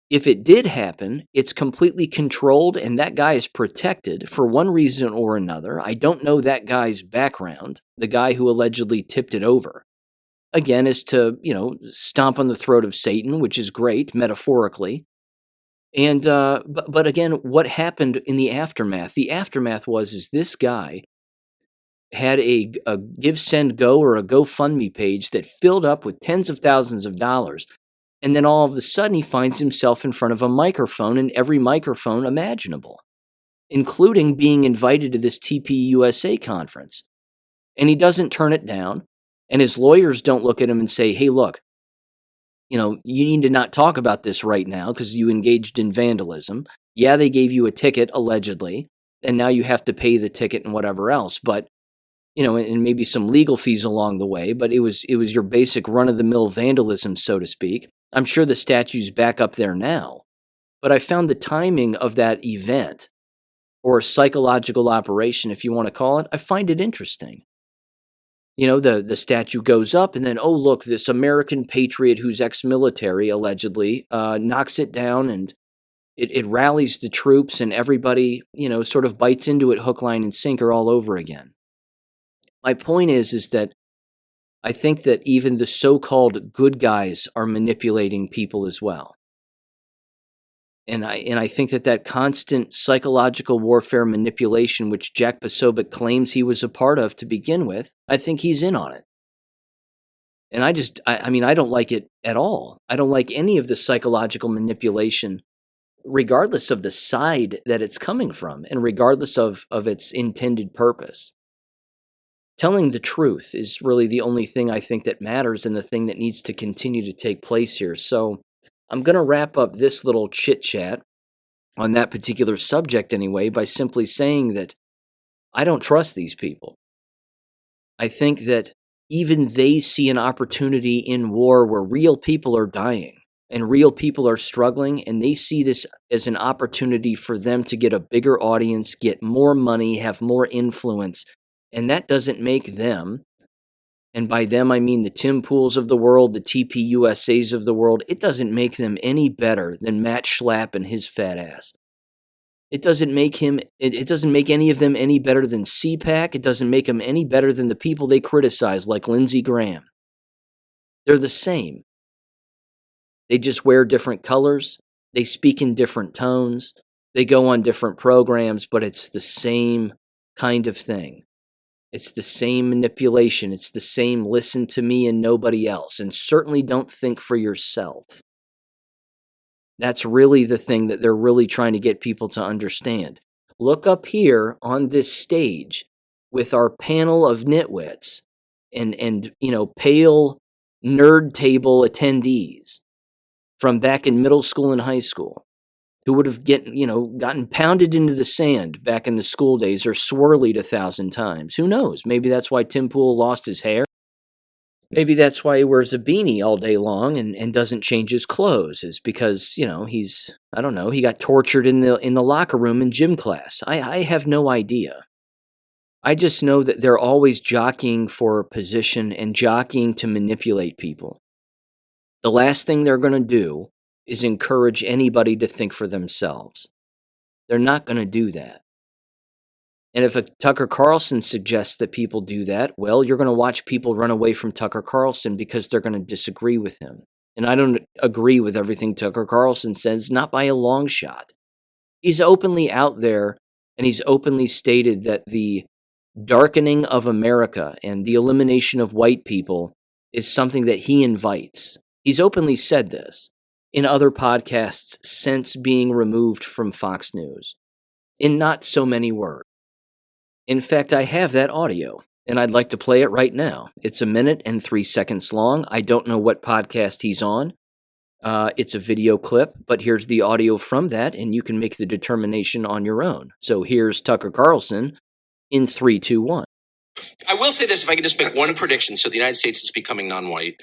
If it did happen, it's completely controlled and that guy is protected for one reason or another. I don't know that guy's background, the guy who allegedly tipped it over. Again, is to, stomp on the throat of Satan, which is great, metaphorically. And, but again, what happened in the aftermath? The aftermath is this guy had a Give, Send, Go or a GoFundMe page that filled up with tens of thousands of dollars. And then all of a sudden he finds himself in front of a microphone, and every microphone imaginable, including being invited to this TPUSA conference. And he doesn't turn it down. And his lawyers don't look at him and say, hey, look, you need to not talk about this right now because you engaged in vandalism. Yeah, they gave you a ticket, allegedly, and now you have to pay the ticket and whatever else. But, and maybe some legal fees along the way, but it was your basic run-of-the-mill vandalism, so to speak. I'm sure the statue's back up there now. But I found the timing of that event, or psychological operation, if you want to call it, I find it interesting. The statue goes up and then, oh, look, this American patriot who's ex-military, allegedly, knocks it down and It rallies the troops, and everybody, sort of bites into it hook, line, and sinker all over again. My point is that I think that even the so-called good guys are manipulating people as well. And I think that constant psychological warfare manipulation, which Jack Posobiec claims he was a part of to begin with, I think he's in on it. And I don't like it at all. I don't like any of the psychological manipulation, regardless of the side that it's coming from and regardless of its intended purpose. Telling the truth is really the only thing I think that matters and the thing that needs to continue to take place here. So I'm going to wrap up this little chit-chat on that particular subject anyway by simply saying that I don't trust these people. I think that even they see an opportunity in war where real people are dying and real people are struggling, and they see this as an opportunity for them to get a bigger audience, get more money, have more influence. And that doesn't make them, and by them I mean the Tim Pools of the world, the TPUSAs of the world, it doesn't make them any better than Matt Schlapp and his fat ass. It doesn't make any of them any better than CPAC. It doesn't make them any better than the people they criticize, like Lindsey Graham. They're the same. They just wear different colors. They speak in different tones. They go on different programs, but it's the same kind of thing. It's the same manipulation. It's the same listen to me and nobody else. And certainly don't think for yourself. That's really the thing that they're really trying to get people to understand. Look up here on this stage with our panel of nitwits and pale nerd table attendees from back in middle school and high school, who would have gotten pounded into the sand back in the school days or swirlied 1,000 times. Who knows? Maybe that's why Tim Pool lost his hair. Maybe that's why he wears a beanie all day long and doesn't change his clothes, is because, he got tortured in the locker room in gym class. I have no idea. I just know that they're always jockeying for a position and jockeying to manipulate people. The last thing they're going to do is encourage anybody to think for themselves. They're not going to do that. And if a Tucker Carlson suggests that people do that, well, you're going to watch people run away from Tucker Carlson because they're going to disagree with him. And I don't agree with everything Tucker Carlson says, not by a long shot. He's openly out there, and he's openly stated that the darkening of America and the elimination of white people is something that he invites. He's openly said this in other podcasts since being removed from Fox News, in not so many words. In fact, I have that audio, and I'd like to play it right now. It's 1 minute and 3 seconds long. I don't know what podcast he's on. It's a video clip, but here's the audio from that, and you can make the determination on your own. So here's Tucker Carlson in 3, 2, 1. I will say this, if I could just make one prediction. So the United States is becoming non-white.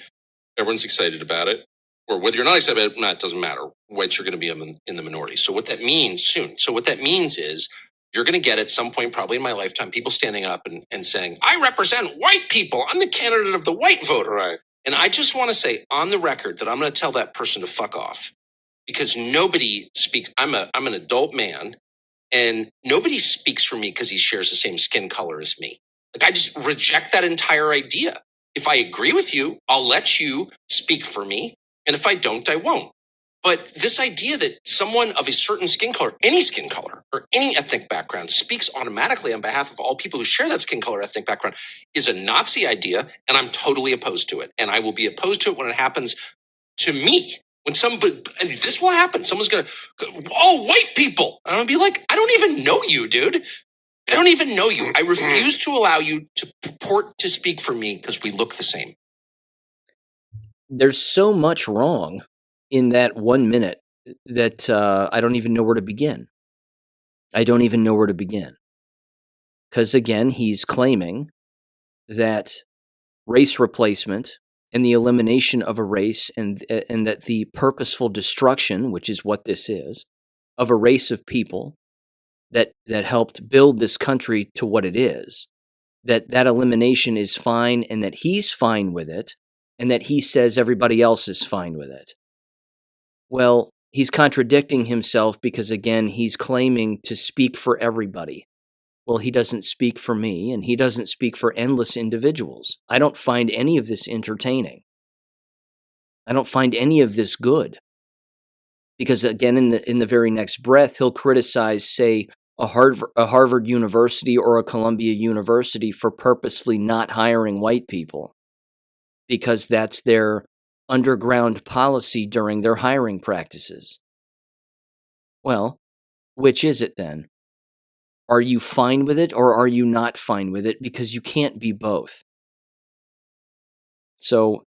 Everyone's excited about it. Or whether you're not excited about it, it doesn't matter. Whites are going to be in the minority. So what that means soon. So what that means is you're going to get at some point, probably in my lifetime, people standing up and saying, I represent white people. I'm the candidate of the white voter. Right. And I just want to say on the record that I'm going to tell that person to fuck off, because nobody speaks. I'm an adult man, and nobody speaks for me because he shares the same skin color as me. Like, I just reject that entire idea. If I agree with you, I'll let you speak for me. And if I don't, I won't. But this idea that someone of a certain skin color, any skin color, or any ethnic background speaks automatically on behalf of all people who share that skin color, ethnic background, is a Nazi idea, and I'm totally opposed to it. And I will be opposed to it when it happens to me. When and this will happen. Someone's going to, all white people. And I'm going to be like, I don't even know you, dude. I don't even know you. I refuse to allow you to purport to speak for me because we look the same. There's so much wrong in that 1 minute that I don't even know where to begin. Because again, he's claiming that race replacement and the elimination of a race and that the purposeful destruction, which is what this is, of a race of people that helped build this country to what it is, that elimination is fine and that he's fine with it, and that he says everybody else is fine with it. Well, he's contradicting himself because, again, he's claiming to speak for everybody. Well, he doesn't speak for me, and he doesn't speak for endless individuals. I don't find any of this entertaining. I don't find any of this good. Because, again, in the very next breath, he'll criticize, say, a Harvard University or a Columbia University for purposefully not hiring white people, because that's their underground policy during their hiring practices. Well, which is it then? Are you fine with it, or are you not fine with it? Because you can't be both. So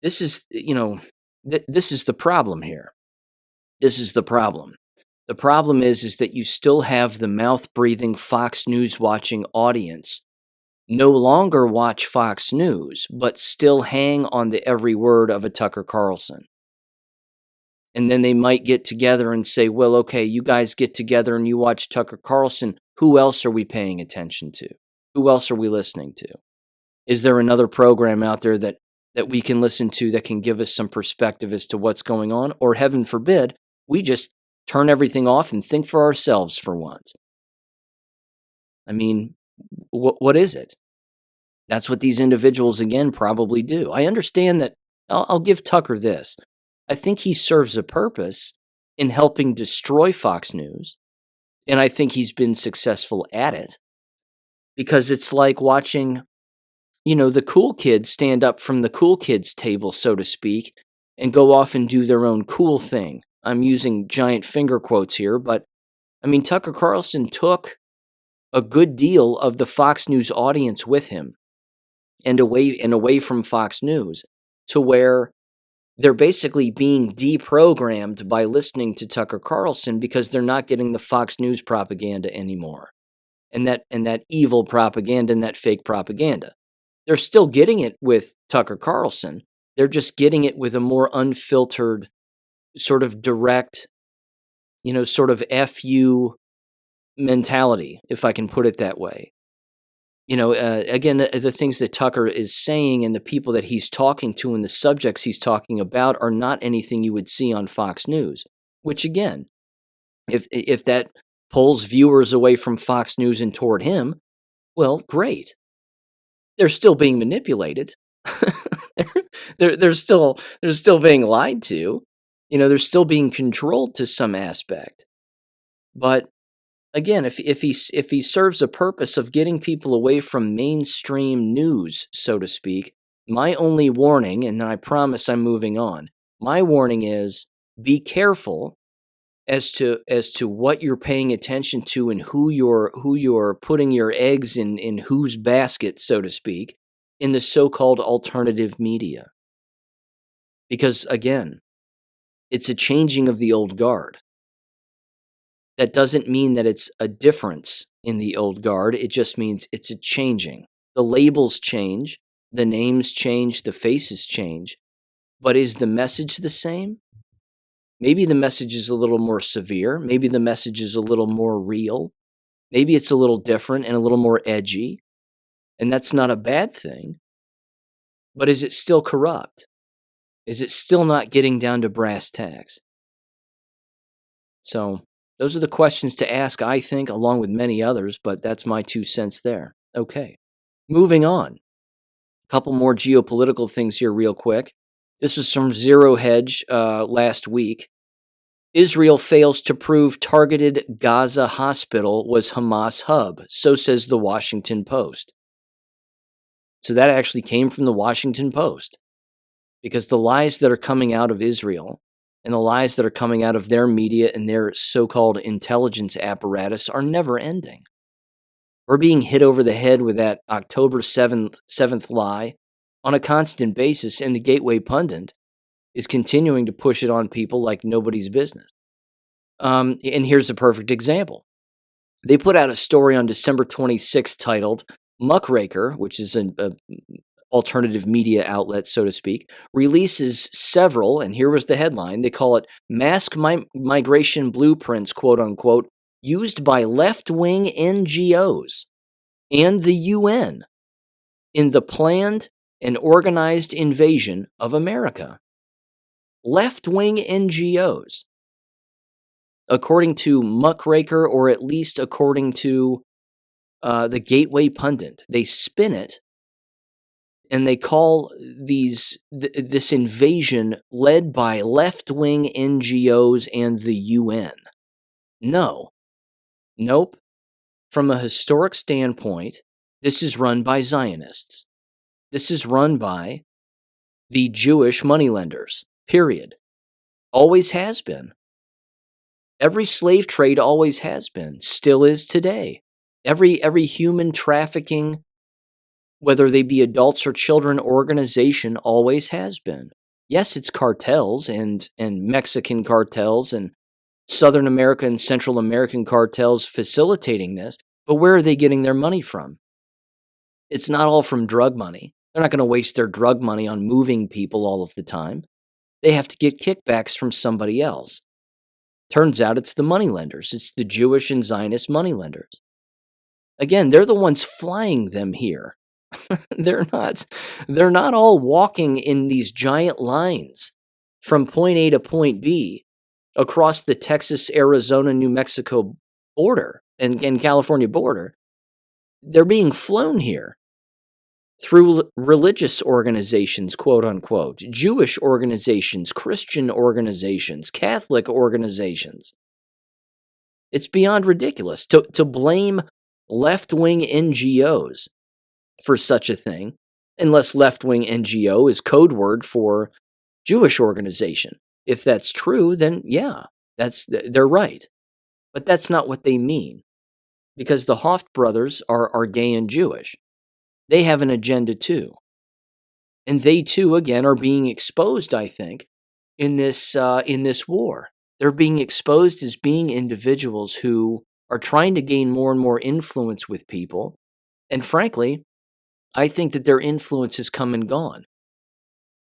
this is, this is the problem here. This is the problem. The problem is that you still have the mouth-breathing, Fox News-watching audience no longer watch Fox News, but still hang on the every word of a Tucker Carlson. And then they might get together and say, well, okay, you guys get together and you watch Tucker Carlson. Who else are we paying attention to? Who else are we listening to? Is there another program out there that we can listen to that can give us some perspective as to what's going on? Or heaven forbid, we just turn everything off and think for ourselves for once. I mean, what is it? That's what these individuals, again, probably do. I understand that. I'll give Tucker this. I think he serves a purpose in helping destroy Fox News, and I think he's been successful at it, because it's like watching, the cool kids stand up from the cool kids table, so to speak, and go off and do their own cool thing. I'm using giant finger quotes here, but I mean, Tucker Carlson took a good deal of the Fox News audience with him and away from Fox News, to where they're basically being deprogrammed by listening to Tucker Carlson because they're not getting the Fox News propaganda anymore. And that evil propaganda and that fake propaganda. They're still getting it with Tucker Carlson. They're just getting it with a more unfiltered, sort of direct, sort of FU mentality, if I can put it that way. Again, the things that Tucker is saying and the people that he's talking to and the subjects he's talking about are not anything you would see on Fox News, which, again, if that pulls viewers away from Fox News and toward him, well, great. They're still being manipulated. they're still being lied to. They're still being controlled to some aspect. But again, if he serves a purpose of getting people away from mainstream news, so to speak, my only warning, and I promise I'm moving on, my warning is be careful as to what you're paying attention to and who you're putting your eggs in whose basket, so to speak, in the so-called alternative media. Because, again, it's a changing of the old guard. That doesn't mean that it's a difference in the old guard. It just means it's a changing. The labels change, the names change, the faces change. But is the message the same? Maybe the message is a little more severe. Maybe the message is a little more real. Maybe it's a little different and a little more edgy. And that's not a bad thing. But is it still corrupt? Is it still not getting down to brass tacks? So those are the questions to ask, I think, along with many others, but that's my 2 cents there. Okay, moving on. A couple more geopolitical things here real quick. This is from Zero Hedge last week. Israel fails to prove targeted Gaza hospital was Hamas hub, so says the Washington Post. So that actually came from the Washington Post, because the lies that are coming out of Israel and the lies that are coming out of their media and their so-called intelligence apparatus are never ending. We're being hit over the head with that October 7th lie on a constant basis, and the Gateway Pundit is continuing to push it on people like nobody's business. And here's a perfect example. They put out a story on December 26th titled, Muckraker, which is an alternative media outlet, so to speak, releases several, and here was the headline, they call it mass migration blueprints, quote unquote, used by left-wing NGOs and the UN in the planned and organized invasion of America. left-wing NGOs, according to Muckraker, or at least according to the Gateway Pundit. They spin it, and they call this invasion led by left-wing NGOs and the UN. No. Nope. From a historic standpoint, this is run by Zionists. This is run by the Jewish moneylenders, period. Always has been. Every slave trade always has been, still is today. Every human trafficking, whether they be adults or children, organization always has been. Yes, it's cartels and Mexican cartels and Southern American and Central American cartels facilitating this, but where are they getting their money from? It's not all from drug money. They're not going to waste their drug money on moving people all of the time. They have to get kickbacks from somebody else. Turns out it's the moneylenders. It's the Jewish and Zionist moneylenders. Again, they're the ones flying them here. They're not all walking in these giant lines from point A to point B across the Texas, Arizona, New Mexico border and California border. They're being flown here through religious organizations, quote unquote, Jewish organizations, Christian organizations, Catholic organizations. It's beyond ridiculous to blame left-wing NGOs for such a thing, unless left-wing NGO is code word for Jewish organization. If that's true, then yeah, they're right. But that's not what they mean, because the Hoft brothers are gay and Jewish. They have an agenda too. And they too, again, are being exposed, I think, in this war. They're being exposed as being individuals who are trying to gain more and more influence with people. And frankly, I think that their influence has come and gone.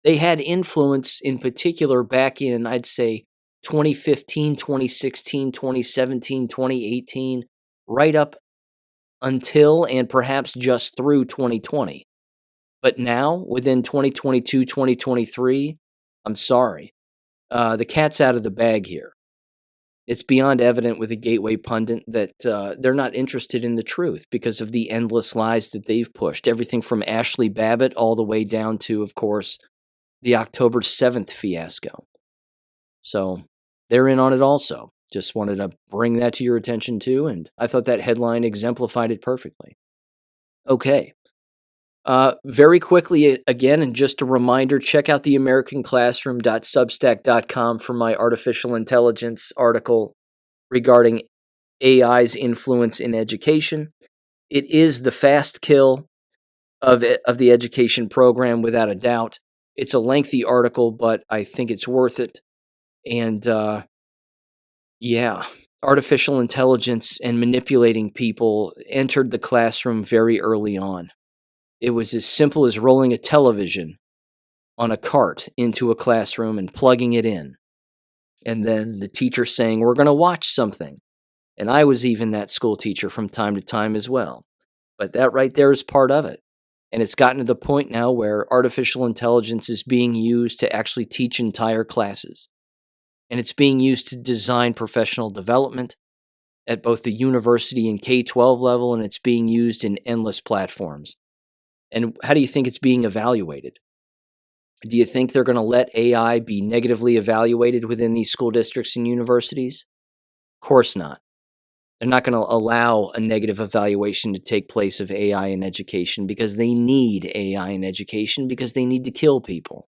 They had influence in particular back in, I'd say, 2015, 2016, 2017, 2018, right up until and perhaps just through 2020. But now, within 2022, 2023, I'm sorry. The cat's out of the bag here. It's beyond evident with the Gateway Pundit that they're not interested in the truth because of the endless lies that they've pushed. Everything from Ashley Babbitt all the way down to, of course, the October 7th fiasco. So they're in on it also. Just wanted to bring that to your attention too, and I thought that headline exemplified it perfectly. Okay. Very quickly, again, and just a reminder, check out the americanclassroom.substack.com for my artificial intelligence article regarding AI's influence in education. It is the fast kill of the education program, without a doubt. It's a lengthy article, but I think it's worth it. And yeah, artificial intelligence and manipulating people entered the classroom very early on. It was as simple as rolling a television on a cart into a classroom and plugging it in. And then the teacher saying, we're going to watch something. And I was even that school teacher from time to time as well. But that right there is part of it. And it's gotten to the point now where artificial intelligence is being used to actually teach entire classes. And it's being used to design professional development at both the university and K-12 level, and it's being used in endless platforms. And how do you think it's being evaluated? Do you think they're going to let AI be negatively evaluated within these school districts and universities? Of course not. They're not going to allow a negative evaluation to take place of AI in education because they need AI in education because they need to kill people.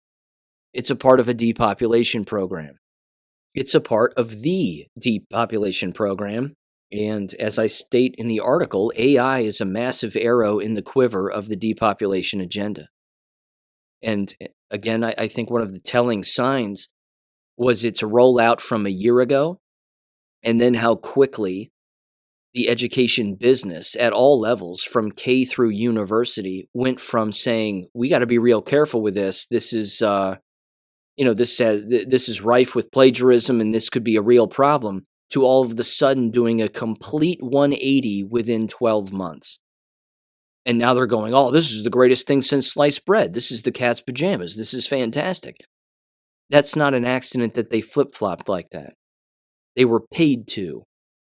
It's a part of a depopulation program. It's a part of the depopulation program. And as I state in the article, AI is a massive arrow in the quiver of the depopulation agenda. And again, I think one of the telling signs was its rollout from a year ago, and then how quickly the education business at all levels, from K through university, went from saying, we got to be real careful with this. This is, this is rife with plagiarism and this could be a real problem, to all of the sudden doing a complete 180 within 12 months. And now they're going, oh, this is the greatest thing since sliced bread. This is the cat's pajamas. This is fantastic. That's not an accident that they flip-flopped like that. They were paid to.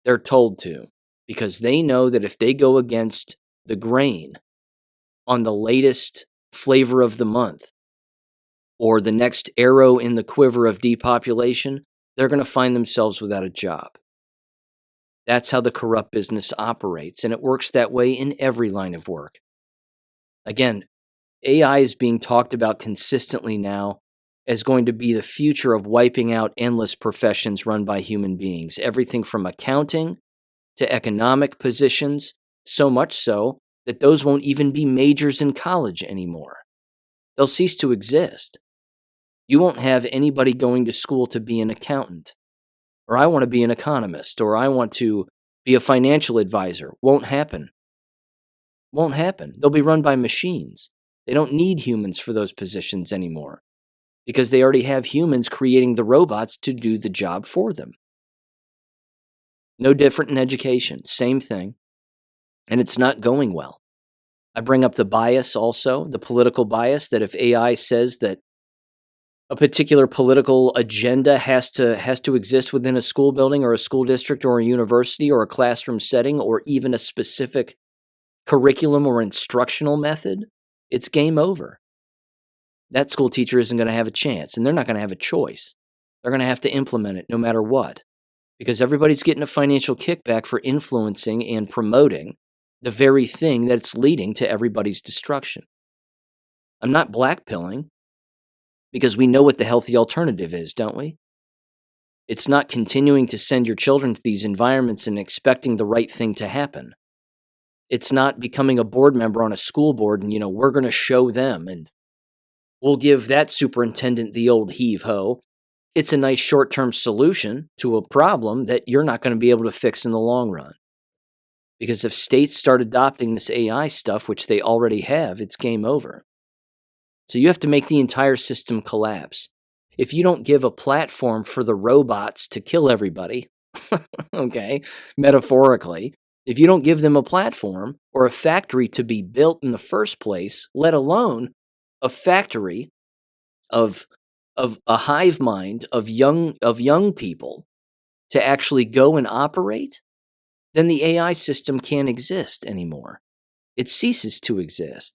They're told to. Because they know that if they go against the grain on the latest flavor of the month or the next arrow in the quiver of depopulation, they're going to find themselves without a job. That's how the corrupt business operates, and it works that way in every line of work. Again, AI is being talked about consistently now as going to be the future of wiping out endless professions run by human beings. Everything from accounting to economic positions, so much so that those won't even be majors in college anymore. They'll cease to exist. You won't have anybody going to school to be an accountant, or I want to be an economist, or I want to be a financial advisor. Won't happen. Won't happen. They'll be run by machines. They don't need humans for those positions anymore because they already have humans creating the robots to do the job for them. No different in education. Same thing. And it's not going well. I bring up the bias also, the political bias, that if AI says that a particular political agenda has to exist within a school building or a school district or a university or a classroom setting or even a specific curriculum or instructional method, it's game over. That school teacher isn't going to have a chance, and they're not going to have a choice. They're going to have to implement it no matter what, because everybody's getting a financial kickback for influencing and promoting the very thing that's leading to everybody's destruction. I'm not blackpilling, because we know what the healthy alternative is, don't we? It's not continuing to send your children to these environments and expecting the right thing to happen. It's not becoming a board member on a school board and, we're going to show them and we'll give that superintendent the old heave-ho. It's a nice short-term solution to a problem that you're not going to be able to fix in the long run. Because if states start adopting this AI stuff, which they already have, it's game over. So you have to make the entire system collapse. If you don't give a platform for the robots to kill everybody, okay, metaphorically, if you don't give them a platform or a factory to be built in the first place, let alone a factory of a hive mind of young people to actually go and operate, then the AI system can't exist anymore. It ceases to exist.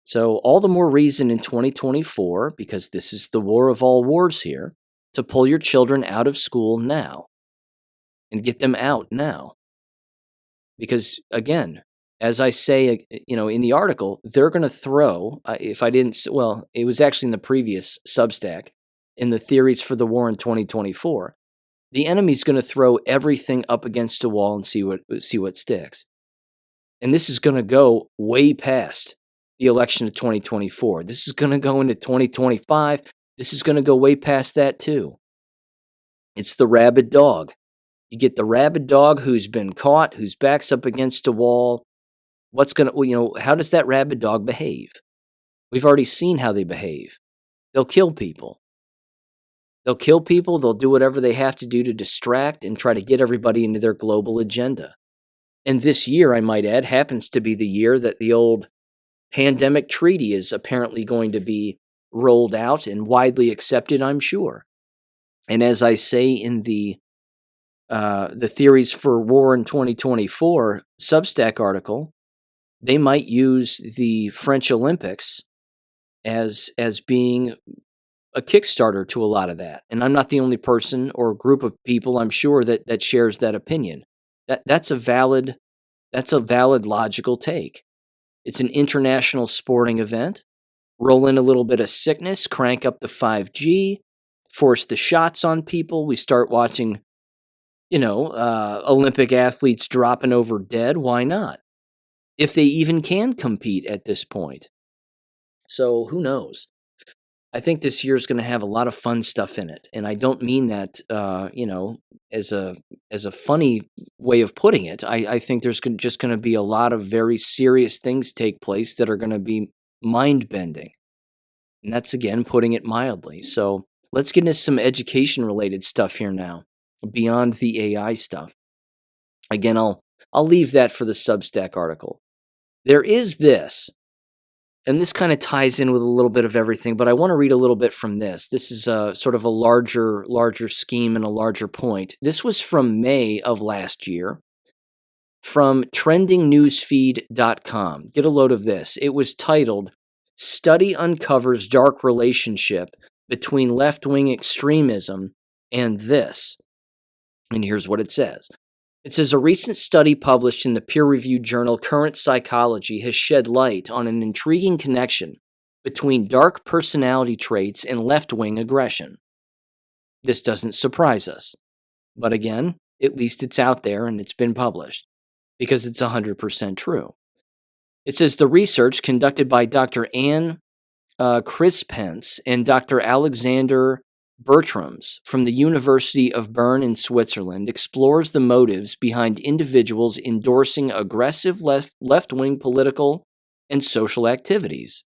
So all the more reason in 2024, because this is the war of all wars here, to pull your children out of school now and get them out now. Because again, as I say, in the article, they're going to throw, it was actually in the previous Substack, in the theories for the war in 2024, the enemy's going to throw everything up against a wall and see what sticks. And this is going to go way past the election of 2024. This is going to go into 2025. This is going to go way past that too. It's the rabid dog. You get the rabid dog who's been caught, whose back's up against a wall. How does that rabid dog behave? We've already seen how they behave. They'll kill people. They'll do whatever they have to do to distract and try to get everybody into their global agenda. And this year, I might add, happens to be the year that the old pandemic treaty is apparently going to be rolled out and widely accepted, I'm sure. And as I say in the theories for war in 2024 Substack article, they might use the French Olympics as being a Kickstarter to a lot of that. And I'm not the only person or group of people, I'm sure, that shares that opinion. That's a valid logical take. It's an international sporting event. Roll in a little bit of sickness, crank up the 5G, force the shots on people. We start watching, Olympic athletes dropping over dead. Why not? If they even can compete at this point. So who knows? I think this year is going to have a lot of fun stuff in it. And I don't mean that, as a funny way of putting it. I think there's just going to be a lot of very serious things take place that are going to be mind-bending. And that's, again, putting it mildly. So let's get into some education-related stuff here now, beyond the AI stuff. Again, I'll leave that for the Substack article. There is this. And this kind of ties in with a little bit of everything, but I want to read a little bit from this. This is sort of a larger scheme and a larger point. This was from May of last year from trendingnewsfeed.com. Get a load of this. It was titled, Study Uncovers Dark Relationship Between Left-Wing Extremism and This. And here's what it says. It says, a recent study published in the peer-reviewed journal Current Psychology has shed light on an intriguing connection between dark personality traits and left-wing aggression. This doesn't surprise us. But again, at least it's out there and it's been published because it's 100% true. It says the research conducted by Dr. Anne Crispence and Dr. Alexander Bertrams from the University of Bern in Switzerland explores the motives behind individuals endorsing aggressive left-wing political and social activities.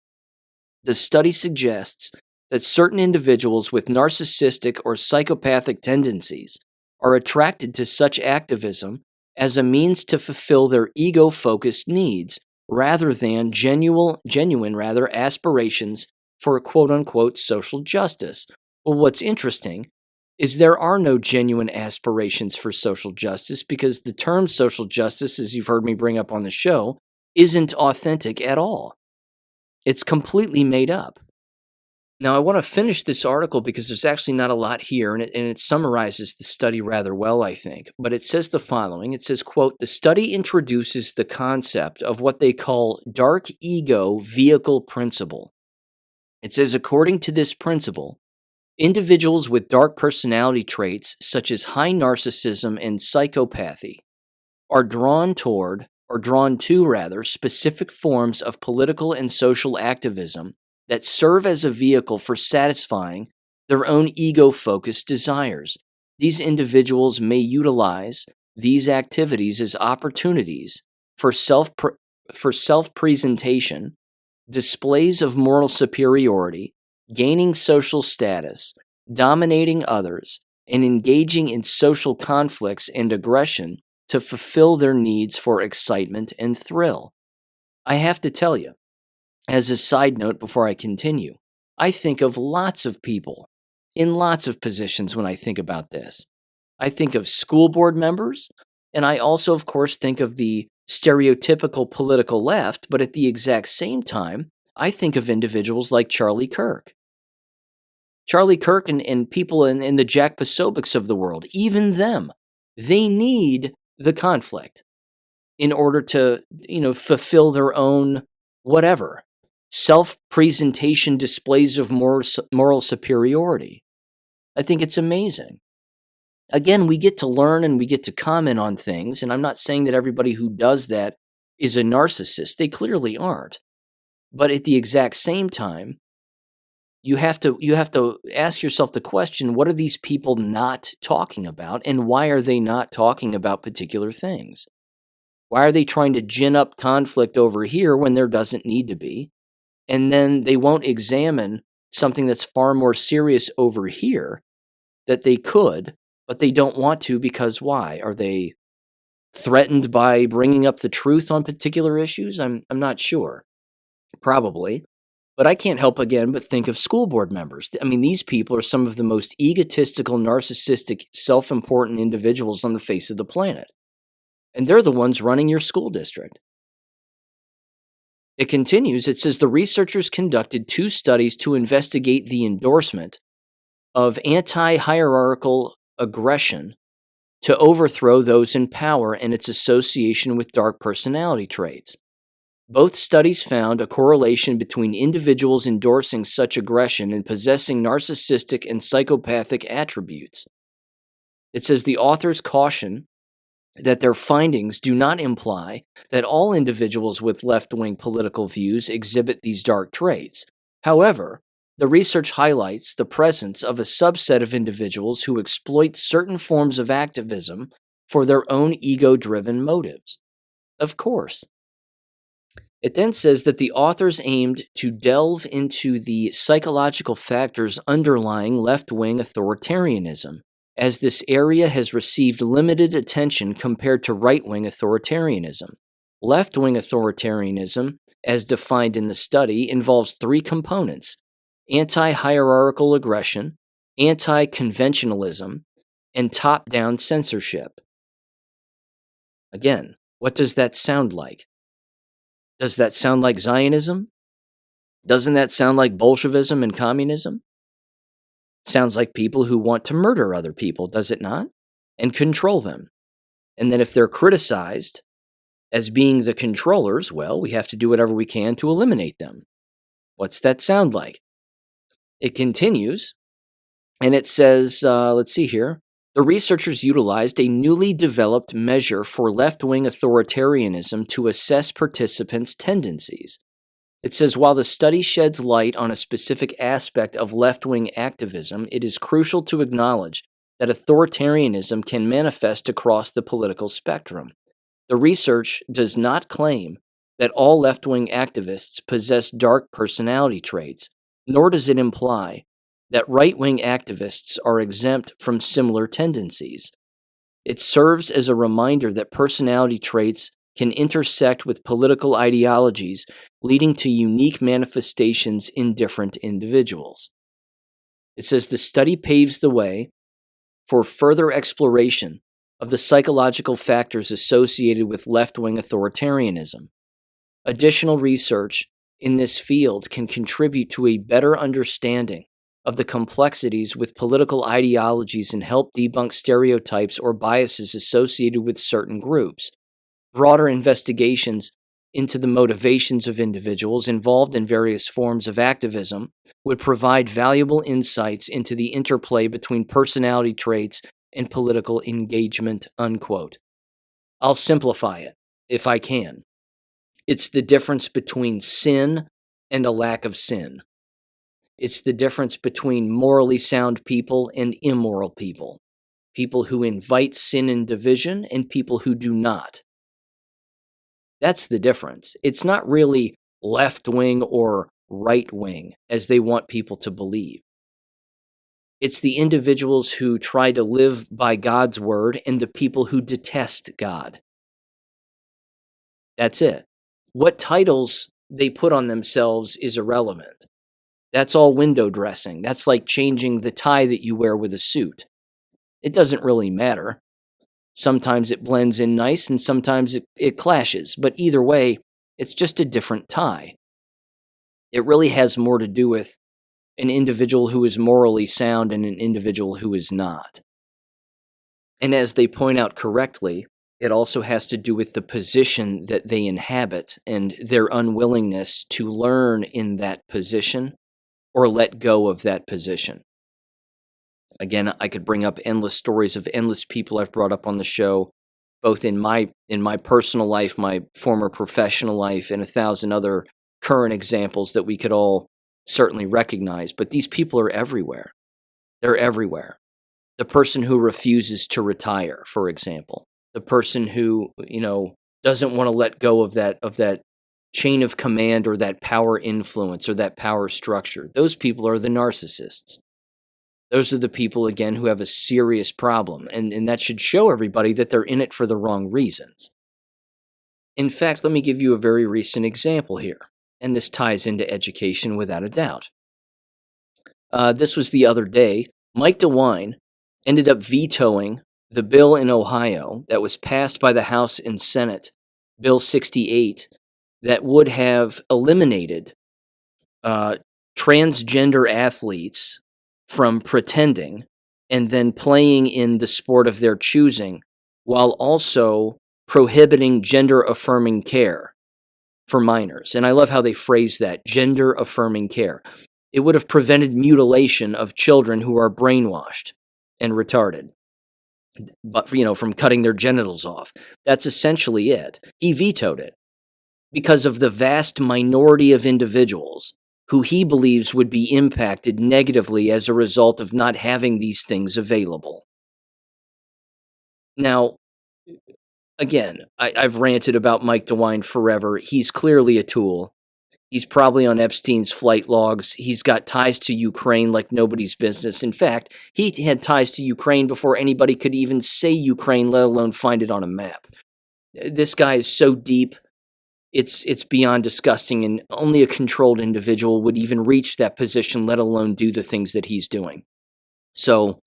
The study suggests that certain individuals with narcissistic or psychopathic tendencies are attracted to such activism as a means to fulfill their ego-focused needs rather than genuine aspirations for quote-unquote social justice. Well, what's interesting is there are no genuine aspirations for social justice because the term social justice, as you've heard me bring up on the show, isn't authentic at all. It's completely made up. Now, I want to finish this article because there's actually not a lot here, and it summarizes the study rather well, I think. But it says the following. It says, quote, the study introduces the concept of what they call dark ego vehicle principle. It says, according to this principle, individuals with dark personality traits such as high narcissism and psychopathy are drawn to specific forms of political and social activism that serve as a vehicle for satisfying their own ego-focused desires. These individuals may utilize these activities as opportunities for self-presentation, displays of moral superiority, gaining social status, dominating others, and engaging in social conflicts and aggression to fulfill their needs for excitement and thrill. I have to tell you, as a side note before I continue, I think of lots of people in lots of positions when I think about this. I think of school board members, and I also, of course, think of the stereotypical political left, but at the exact same time, I think of individuals like Charlie Kirk. Charlie Kirk and people in the Jack Posobics of the world, even them, they need the conflict in order to, fulfill their own whatever, self-presentation displays of moral superiority. I think it's amazing. Again, we get to learn and we get to comment on things, and I'm not saying that everybody who does that is a narcissist. They clearly aren't. But at the exact same time, you have to ask yourself the question, what are these people not talking about, and why are they not talking about particular things? Why are they trying to gin up conflict over here when there doesn't need to be? And then they won't examine something that's far more serious over here that they could, but they don't want to because why? Are they threatened by bringing up the truth on particular issues? I'm not sure. Probably. But I can't help again but think of school board members. I mean, these people are some of the most egotistical, narcissistic, self-important individuals on the face of the planet. And they're the ones running your school district. It continues, it says the researchers conducted 2 studies to investigate the endorsement of anti-hierarchical aggression to overthrow those in power and its association with dark personality traits. Both studies found a correlation between individuals endorsing such aggression and possessing narcissistic and psychopathic attributes. It says the authors caution that their findings do not imply that all individuals with left-wing political views exhibit these dark traits. However, the research highlights the presence of a subset of individuals who exploit certain forms of activism for their own ego-driven motives. Of course. It then says that the authors aimed to delve into the psychological factors underlying left-wing authoritarianism, as this area has received limited attention compared to right-wing authoritarianism. Left-wing authoritarianism, as defined in the study, involves three components: anti-hierarchical aggression, anti-conventionalism, and top-down censorship. Again, what does that sound like? Does that sound like Zionism? Doesn't that sound like Bolshevism and communism? Sounds like people who want to murder other people, does it not? And control them. And then if they're criticized as being the controllers, well, we have to do whatever we can to eliminate them. What's that sound like? It continues, and it says, let's see here. The researchers utilized a newly developed measure for left-wing authoritarianism to assess participants' tendencies. It says, while the study sheds light on a specific aspect of left-wing activism, it is crucial to acknowledge that authoritarianism can manifest across the political spectrum. The research does not claim that all left-wing activists possess dark personality traits, nor does it imply that right-wing activists are exempt from similar tendencies. It serves as a reminder that personality traits can intersect with political ideologies, leading to unique manifestations in different individuals. It says the study paves the way for further exploration of the psychological factors associated with left-wing authoritarianism. Additional research in this field can contribute to a better understanding of the complexities with political ideologies and help debunk stereotypes or biases associated with certain groups. Broader investigations into the motivations of individuals involved in various forms of activism would provide valuable insights into the interplay between personality traits and political engagement, unquote. I'll simplify it, if I can. It's the difference between sin and a lack of sin. It's the difference between morally sound people and immoral people. People who invite sin and division and people who do not. That's the difference. It's not really left-wing or right-wing, as they want people to believe. It's the individuals who try to live by God's word and the people who detest God. That's it. What titles they put on themselves is irrelevant. That's all window dressing. That's like changing the tie that you wear with a suit. It doesn't really matter. Sometimes it blends in nice and sometimes it clashes. But either way, it's just a different tie. It really has more to do with an individual who is morally sound and an individual who is not. And as they point out correctly, it also has to do with the position that they inhabit and their unwillingness to learn in that position or let go of that position. Again, I could bring up endless stories of endless people I've brought up on the show, both in my personal life, my former professional life, and 1,000 other current examples that we could all certainly recognize. But these people are everywhere. They're everywhere. The person who refuses to retire, for example. The person who, doesn't want to let go of that chain of command or that power influence or that power structure. Those people are the narcissists. Those are the people, again, who have a serious problem, and that should show everybody that they're in it for the wrong reasons. In fact, let me give you a very recent example here, and this ties into education without a doubt. This was the other day. Mike DeWine ended up vetoing the bill in Ohio that was passed by the House and Senate, Bill 68, that would have eliminated transgender athletes from pretending and then playing in the sport of their choosing, while also prohibiting gender-affirming care for minors. And I love how they phrase that, gender-affirming care. It would have prevented mutilation of children who are brainwashed and retarded, but from cutting their genitals off. That's essentially it. He vetoed it because of the vast minority of individuals who he believes would be impacted negatively as a result of not having these things available. Now, again, I've ranted about Mike DeWine forever. He's clearly a tool. He's probably on Epstein's flight logs. He's got ties to Ukraine like nobody's business. In fact, he had ties to Ukraine before anybody could even say Ukraine, let alone find it on a map. This guy is so deep it's beyond disgusting, and only a controlled individual would even reach that position, let alone do the things that he's doing. So,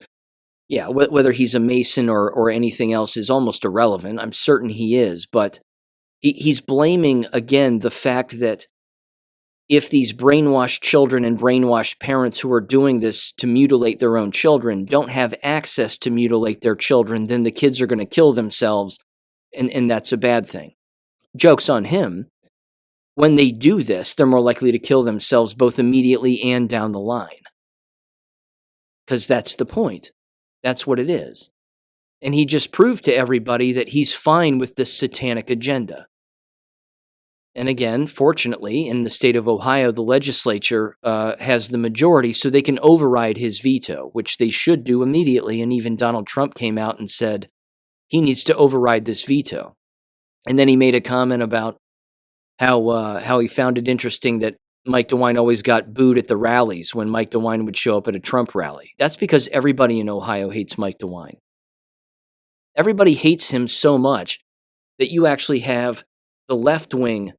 yeah, whether he's a Mason or anything else is almost irrelevant. I'm certain he is, but he's blaming, again, the fact that if these brainwashed children and brainwashed parents who are doing this to mutilate their own children don't have access to mutilate their children, then the kids are going to kill themselves, and that's a bad thing. Joke's on him. When they do this, they're more likely to kill themselves both immediately and down the line. Because that's the point. That's what it is. And he just proved to everybody that he's fine with this satanic agenda. And again, fortunately, in the state of Ohio, the legislature has the majority, so they can override his veto, which they should do immediately. And even Donald Trump came out and said he needs to override this veto. And then he made a comment about how he found it interesting that Mike DeWine always got booed at the rallies when Mike DeWine would show up at a Trump rally. That's because everybody in Ohio hates Mike DeWine. Everybody hates him so much that you actually have the left-wing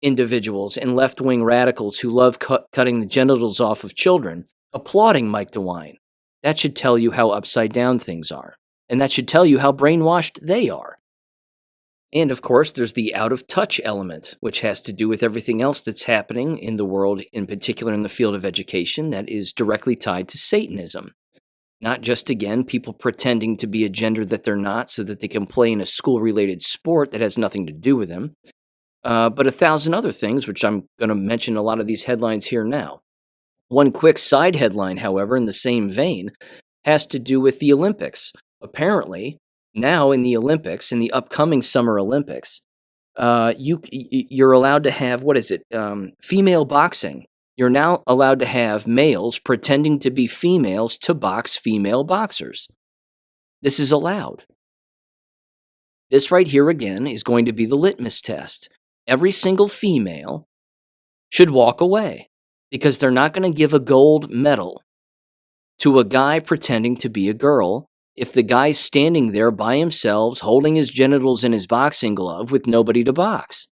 individuals and left-wing radicals who love cutting the genitals off of children applauding Mike DeWine. That should tell you how upside down things are. And that should tell you how brainwashed they are. And of course, there's the out-of-touch element, which has to do with everything else that's happening in the world, in particular in the field of education, that is directly tied to Satanism. Not just, again, people pretending to be a gender that they're not so that they can play in a school-related sport that has nothing to do with them, but 1,000 other things, which I'm going to mention a lot of these headlines here now. One quick side headline, however, in the same vein, has to do with the Olympics. Apparently, now in the Olympics, in the upcoming Summer Olympics, you're allowed to have, female boxing. You're now allowed to have males pretending to be females to box female boxers. This is allowed. This right here, again, is going to be the litmus test. Every single female should walk away because they're not going to give a gold medal to a guy pretending to be a girl if the guy's standing there by himself, holding his genitals in his boxing glove with nobody to box.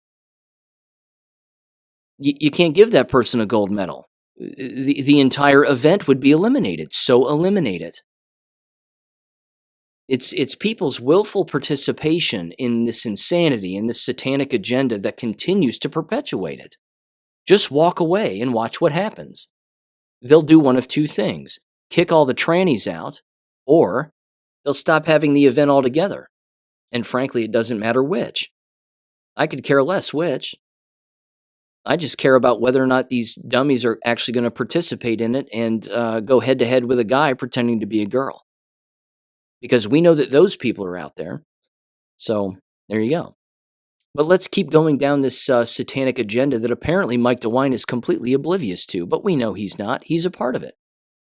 You can't give that person a gold medal. The entire event would be eliminated, so eliminate it. It's people's willful participation in this insanity, in this satanic agenda that continues to perpetuate it. Just walk away and watch what happens. They'll do one of two things: kick all the trannies out, or they'll stop having the event altogether. And frankly, it doesn't matter which. I could care less which. I just care about whether or not these dummies are actually going to participate in it and go head-to-head with a guy pretending to be a girl. Because we know that those people are out there. So, there you go. But let's keep going down this satanic agenda that apparently Mike DeWine is completely oblivious to, but we know he's not. He's a part of it.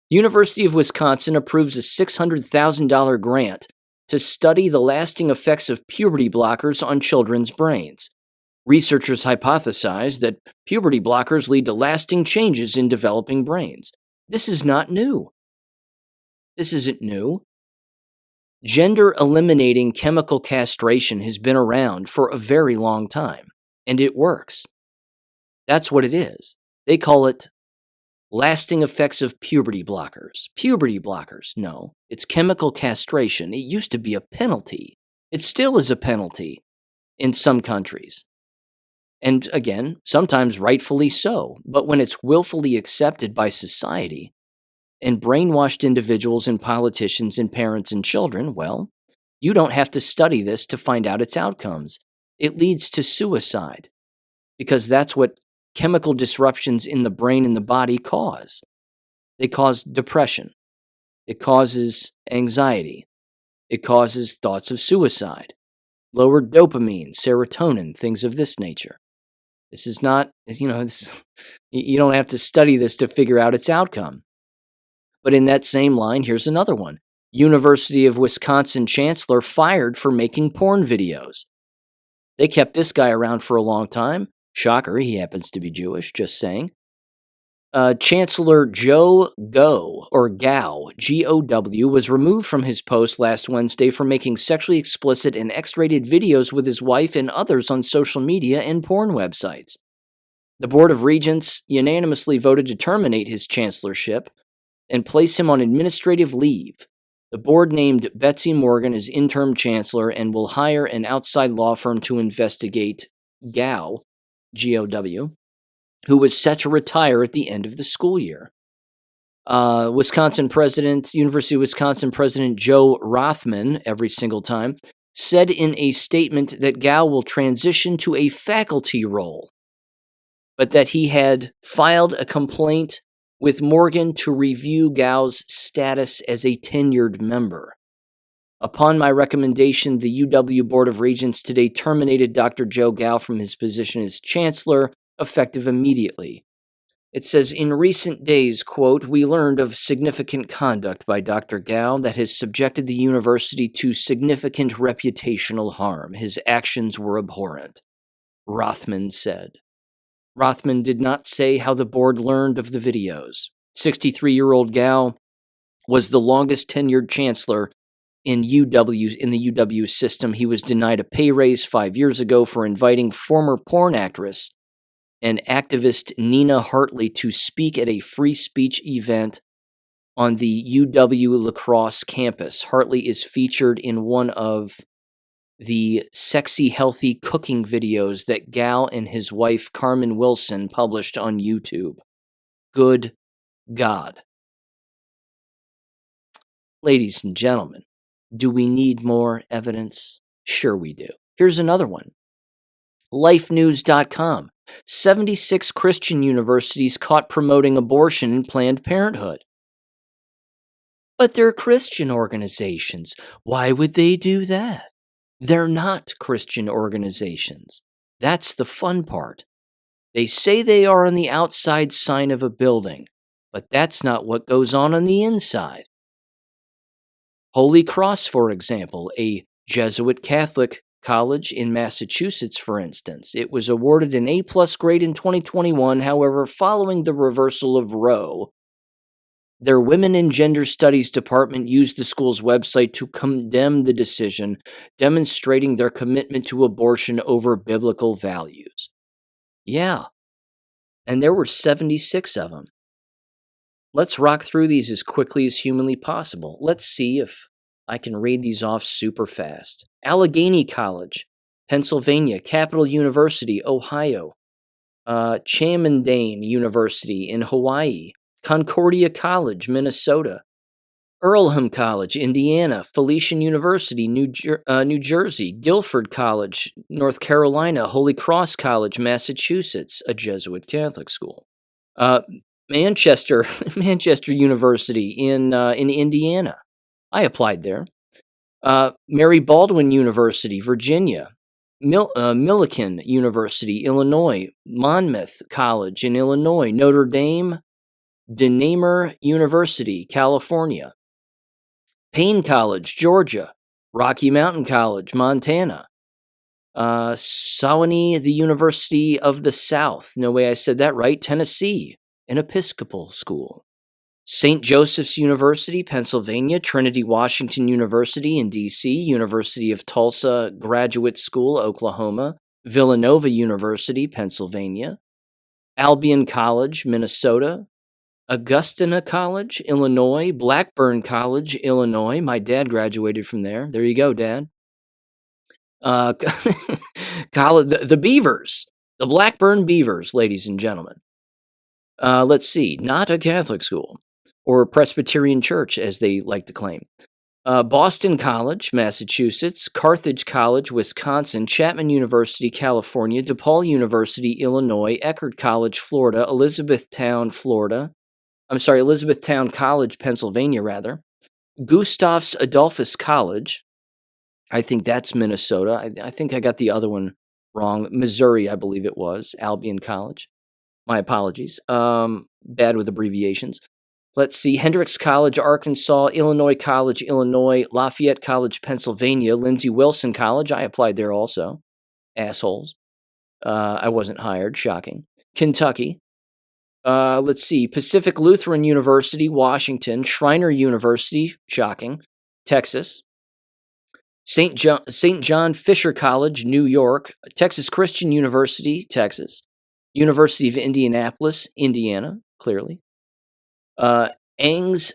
University of Wisconsin approves a $600,000 grant to study the lasting effects of puberty blockers on children's brains. Researchers hypothesize that puberty blockers lead to lasting changes in developing brains. This is not new. This isn't new. Gender-eliminating chemical castration has been around for a very long time, and it works. That's what it is. They call it lasting effects of puberty blockers. Puberty blockers, no. It's chemical castration. It used to be a penalty. It still is a penalty in some countries. And again, sometimes rightfully so. But when it's willfully accepted by society and brainwashed individuals and politicians and parents and children, well, you don't have to study this to find out its outcomes. It leads to suicide because that's what chemical disruptions in the brain and the body cause. They cause depression. It causes anxiety. It causes thoughts of suicide, lowered dopamine, serotonin, things of this nature. This is not, you don't have to study this to figure out its outcome. But in that same line, here's another one. University of Wisconsin chancellor fired for making porn videos. They kept this guy around for a long time. Shocker, he happens to be Jewish, just saying. Chancellor Joe Gao, G-O-W, was removed from his post last Wednesday for making sexually explicit and X-rated videos with his wife and others on social media and porn websites. The Board of Regents unanimously voted to terminate his chancellorship and place him on administrative leave. The board named Betsy Morgan as interim chancellor and will hire an outside law firm to investigate Gao, G-O-W, who was set to retire at the end of the school year. University of Wisconsin President Joe Rothman, every single time, said in a statement that Gao will transition to a faculty role, but that he had filed a complaint with Morgan to review Gao's status as a tenured member. Upon my recommendation, the UW Board of Regents today terminated Dr. Joe Gao from his position as chancellor, effective immediately. It says, in recent days, quote, we learned of significant conduct by Dr. Gao that has subjected the university to significant reputational harm. His actions were abhorrent, Rothman said. Rothman did not say how the board learned of the videos. 63-year-old Gao was the longest tenured chancellor in the UW system. He was denied a pay raise 5 years ago for inviting former porn actress and activist Nina Hartley to speak at a free speech event on the UW La Crosse campus. Hartley is featured in one of the sexy, healthy cooking videos that Gao and his wife Carmen Wilson published on YouTube. Good God. Ladies and gentlemen, do we need more evidence? Sure we do. Here's another one. LifeNews.com. 76 Christian universities caught promoting abortion and Planned Parenthood. But they're Christian organizations. Why would they do that? They're not Christian organizations. That's the fun part. They say they are on the outside sign of a building, but that's not what goes on the inside. Holy Cross, for example, a Jesuit Catholic college in Massachusetts, for instance. It was awarded an A-plus grade in 2021. However, following the reversal of Roe, their Women and Gender Studies department used the school's website to condemn the decision, demonstrating their commitment to abortion over biblical values. Yeah, and there were 76 of them. Let's rock through these as quickly as humanly possible. Let's see if I can read these off super fast. Allegheny College, Pennsylvania. Capital University, Ohio. Chaminade University in Hawaii. Concordia College, Minnesota. Earlham College, Indiana. Felician University, New Jersey. Guilford College, North Carolina. Holy Cross College, Massachusetts, a Jesuit Catholic school. Manchester University in Indiana. I applied there. Mary Baldwin University, Virginia. Millikan University, Illinois. Monmouth College in Illinois. Notre Dame Denamer University, California. Payne College, Georgia. Rocky Mountain College, Montana. Sewanee, the University of the South. No way I said that right. Tennessee, an Episcopal school. St. Joseph's University, Pennsylvania. Trinity Washington University in D.C. University of Tulsa Graduate School, Oklahoma. Villanova University, Pennsylvania. Albion College, Minnesota. Augustana College, Illinois. Blackburn College, Illinois. My dad graduated from there. There you go, Dad. College, the Beavers. The Blackburn Beavers, ladies and gentlemen. Let's see. Not a Catholic school. Or Presbyterian Church, as they like to claim. Boston College, Massachusetts. Carthage College, Wisconsin. Chapman University, California. DePaul University, Illinois. Eckerd College, Florida. Elizabethtown College, Pennsylvania, rather. Gustavus Adolphus College. I think that's Minnesota. I think I got the other one wrong. Missouri, I believe it was. Albion College. My apologies. Bad with abbreviations. Let's see. Hendrix College, Arkansas. Illinois College, Illinois. Lafayette College, Pennsylvania. Lindsey Wilson College. I applied there also. Assholes. I wasn't hired. Shocking. Kentucky. Let's see. Pacific Lutheran University, Washington. Schreiner University, shocking, Texas. St. John Fisher College, New York. Texas Christian University, Texas. University of Indianapolis, Indiana, clearly. Angus,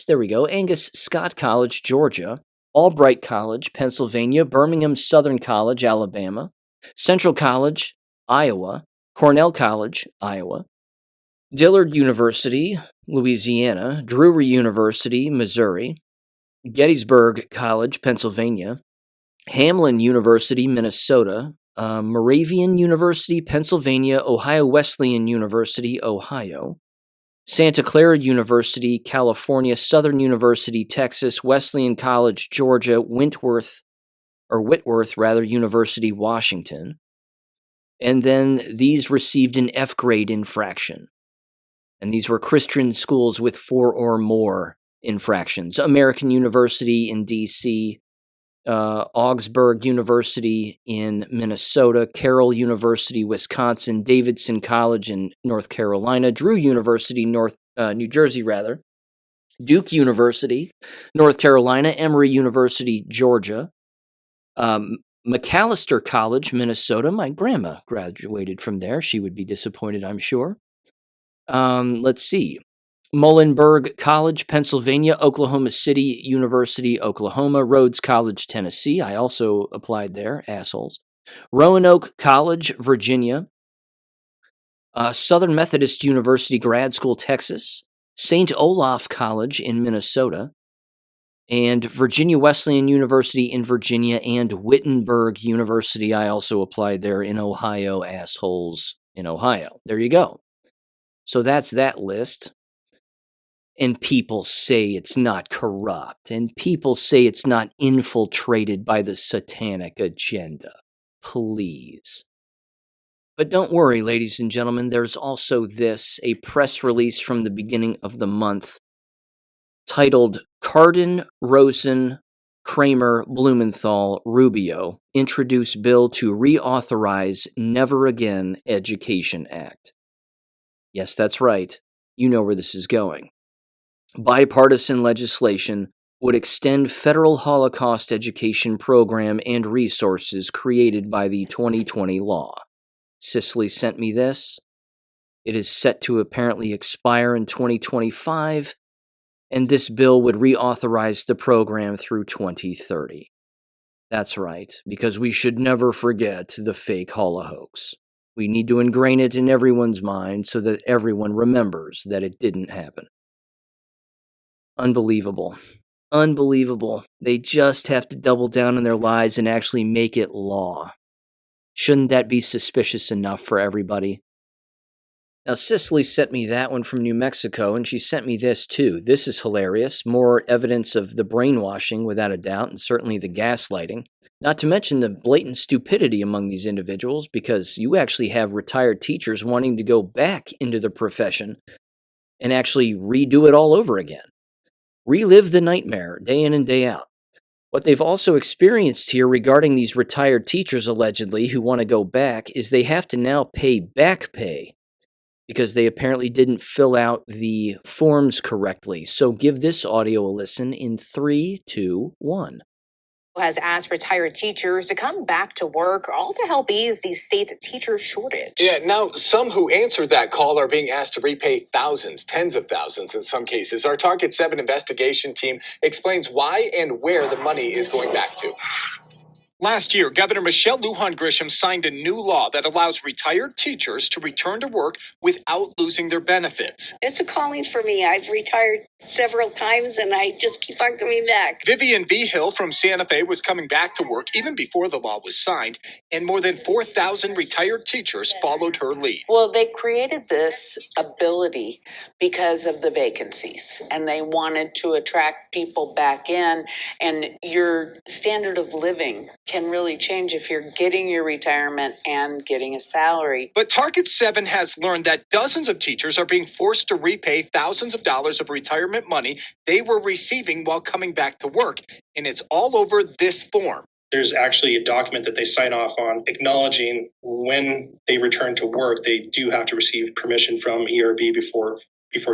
there we go. Angus Scott College, Georgia. Albright College, Pennsylvania. Birmingham Southern College, Alabama. Central College, Iowa. Cornell College, Iowa. Dillard University, Louisiana. Drury University, Missouri. Gettysburg College, Pennsylvania. Hamlin University, Minnesota. Moravian University, Pennsylvania. Ohio Wesleyan University, Ohio. Santa Clara University, California. Southern University, Texas. Wesleyan College, Georgia. Whitworth University, Washington. And then these received an F grade infraction. And these were Christian schools with 4 or more infractions. American University in D.C., Augsburg University in Minnesota, Carroll University, Wisconsin, Davidson College in North Carolina, Drew University, New Jersey, Duke University, North Carolina, Emory University, Georgia, Macalester College, Minnesota. My grandma graduated from there. She would be disappointed, I'm sure. Let's see. Muhlenberg College, Pennsylvania. Oklahoma City University, Oklahoma. Rhodes College, Tennessee. I also applied there, assholes. Roanoke College, Virginia. Southern Methodist University Grad School, Texas. St. Olaf College in Minnesota. And Virginia Wesleyan University in Virginia, and Wittenberg University. I also applied there in Ohio, assholes in Ohio. There you go. So that's that list. And people say it's not corrupt. And people say it's not infiltrated by the satanic agenda. Please. But don't worry, ladies and gentlemen. There's also a press release from the beginning of the month titled Cardin, Rosen, Kramer, Blumenthal, Rubio introduce bill to reauthorize Never Again Education Act. Yes, that's right. You know where this is going. Bipartisan legislation would extend federal Holocaust education program and resources created by the 2020 law. Cicely sent me this. It is set to apparently expire in 2025. And this bill would reauthorize the program through 2030. That's right, because we should never forget the fake holocaust. We need to ingrain it in everyone's mind so that everyone remembers that it didn't happen. Unbelievable. Unbelievable. They just have to double down on their lies and actually make it law. Shouldn't that be suspicious enough for everybody? Now, Cicely sent me that one from New Mexico, and she sent me this too. This is hilarious. More evidence of the brainwashing, without a doubt, and certainly the gaslighting. Not to mention the blatant stupidity among these individuals, because you actually have retired teachers wanting to go back into the profession and actually redo it all over again. Relive the nightmare day in and day out. What they've also experienced here regarding these retired teachers, allegedly, who want to go back, is they have to now pay back pay, because they apparently didn't fill out the forms correctly. So give this audio a listen in 3, 2, 1. Has asked retired teachers to come back to work, all to help ease the state's teacher shortage. Yeah, now some who answered that call are being asked to repay thousands, tens of thousands in some cases. Our Target 7 investigation team explains why and where the money is going back to. Last year, Governor Michelle Lujan Grisham signed a new law that allows retired teachers to return to work without losing their benefits. It's a calling for me. I've retired several times and I just keep on coming back. Vivian V. Hill from Santa Fe was coming back to work even before the law was signed, and more than 4,000 retired teachers followed her lead. Well, they created this ability because of the vacancies, and they wanted to attract people back in, and your standard of living can really change if you're getting your retirement and getting a salary. But Target 7 has learned that dozens of teachers are being forced to repay thousands of dollars of retirement money they were receiving while coming back to work. And it's all over this form. there's actually a document that they sign off on acknowledging when they return to work, they do have to receive permission from ERB before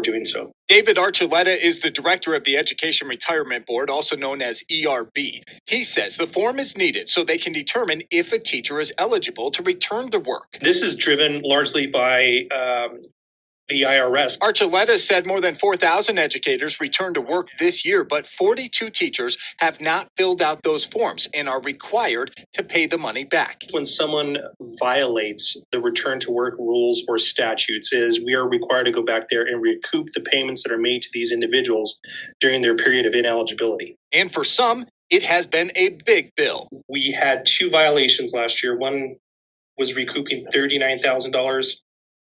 doing so. David Archuleta is the director of the Education Retirement Board, also known as ERB. He says the form is needed so they can determine if a teacher is eligible to return to work. This is driven largely by the IRS. Archuleta said more than 4,000 educators returned to work this year, but 42 teachers have not filled out those forms and are required to pay the money back. When someone violates the return to work rules or statutes, is we are required to go back there and recoup the payments that are made to these individuals during their period of ineligibility. And for some, it has been a big bill. We had 2 violations last year. One was recouping $39,000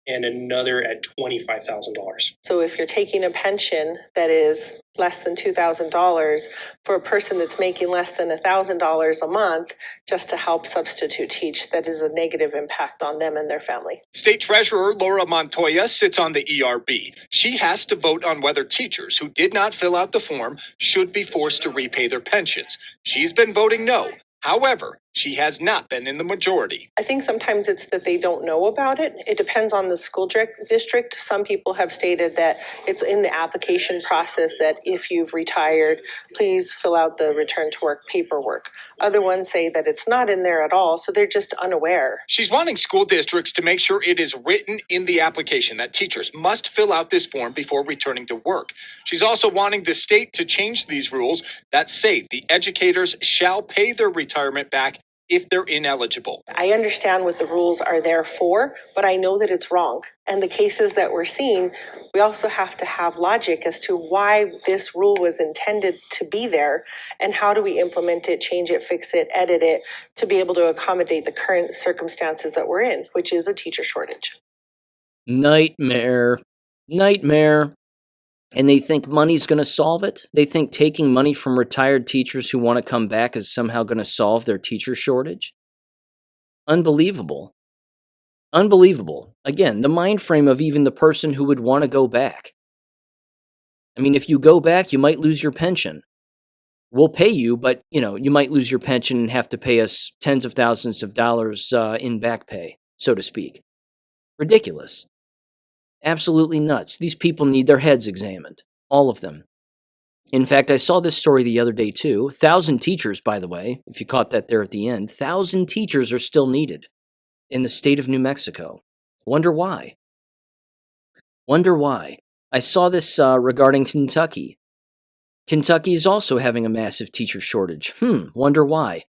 and another at $25,000. So if you're taking a pension that is less than $2,000 for a person that's making less than $1,000 a month just to help substitute teach, that is a negative impact on them and their family. State Treasurer Laura Montoya sits on the ERB. She has to vote on whether teachers who did not fill out the form should be forced to repay their pensions. She's been voting no. However, she has not been in the majority. I think sometimes it's that they don't know about it. It depends on the school district. Some people have stated that it's in the application process that if you've retired, please fill out the return to work paperwork. Other ones say that it's not in there at all, so they're just unaware. She's wanting school districts to make sure it is written in the application that teachers must fill out this form before returning to work. She's also wanting the state to change these rules that say the educators shall pay their retirement back if they're ineligible. I understand what the rules are there for, but I know that it's wrong. And the cases that we're seeing, we also have to have logic as to why this rule was intended to be there and how do we implement it, change it, fix it, edit it to be able to accommodate the current circumstances that we're in, which is a teacher shortage. Nightmare. And they think money's going to solve it? They think taking money from retired teachers who want to come back is somehow going to solve their teacher shortage? Unbelievable. Again, the mind frame of even the person who would want to go back. I mean, if you go back, you might lose your pension. We'll pay you, but, you might lose your pension and have to pay us tens of thousands of dollars in back pay, so to speak. Ridiculous. Absolutely nuts. These people need their heads examined. All of them. In fact, I saw this story the other day too. 1,000 teachers, by the way, if you caught that there at the end, 1,000 teachers are still needed in the state of New Mexico. Wonder why? I saw this regarding Kentucky. Kentucky is also having a massive teacher shortage. Wonder why?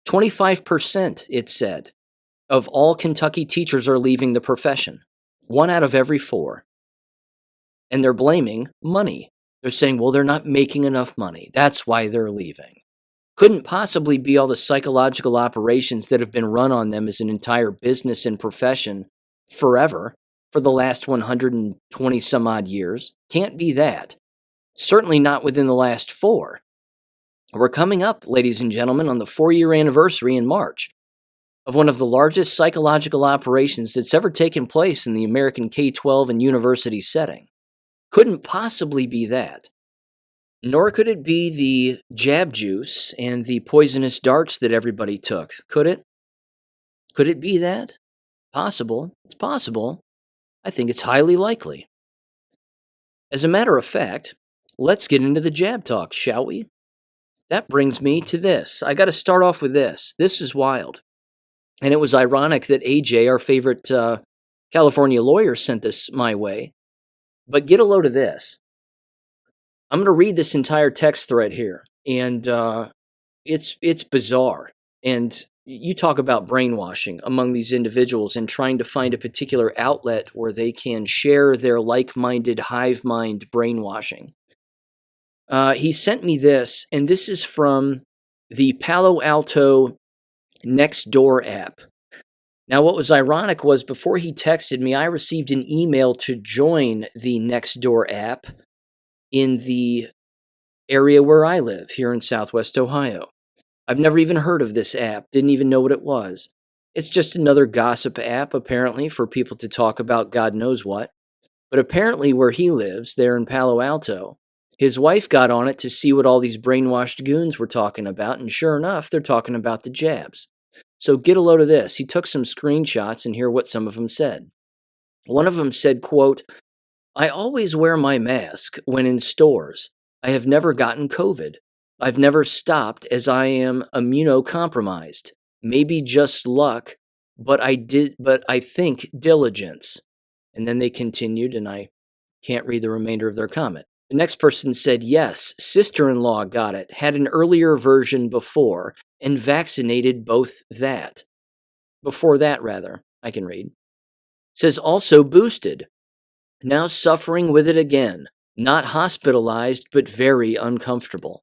25%, it said, of all Kentucky teachers are leaving the profession. 1 out of every 4. And they're blaming money. They're saying, well, they're not making enough money. That's why they're leaving. Couldn't possibly be all the psychological operations that have been run on them as an entire business and profession forever for the last 120 some odd years. Can't be that. Certainly not within the last 4. We're coming up, ladies and gentlemen, on the 4-year anniversary in March of one of the largest psychological operations that's ever taken place in the American K-12 and university setting. Couldn't possibly be that. Nor could it be the jab juice and the poisonous darts that everybody took, could it? Could it be that? Possible. It's possible. I think it's highly likely. As a matter of fact, let's get into the jab talk, shall we? That brings me to this. I got to start off with this. This is wild. And it was ironic that AJ, our favorite California lawyer, sent this my way. But get a load of this. I'm going to read this entire text thread here. And it's bizarre. And you talk about brainwashing among these individuals and trying to find a particular outlet where they can share their like-minded hive mind brainwashing. He sent me this, and this is from the Palo Alto Nextdoor app. Now, what was ironic was before he texted me, I received an email to join the Nextdoor app in the area where I live, here in Southwest Ohio. I've never even heard of this app, didn't even know what it was. It's just another gossip app, apparently, for people to talk about God knows what. But apparently where he lives, there in Palo Alto, His wife got on it to see what all these brainwashed goons were talking about, and sure enough, they're talking about the jabs. So get a load of this. He took some screenshots and hear what some of them said. One of them said, quote, "I always wear my mask when in stores. I have never gotten COVID. I've never stopped as I am immunocompromised. Maybe just luck, but I think diligence." And then they continued, and I can't read the remainder of their comment. The next person said, "Yes, sister-in-law got it, had an earlier version before, and vaccinated before that, rather. I can read. Says also boosted. Now suffering with it again. Not hospitalized, but very uncomfortable."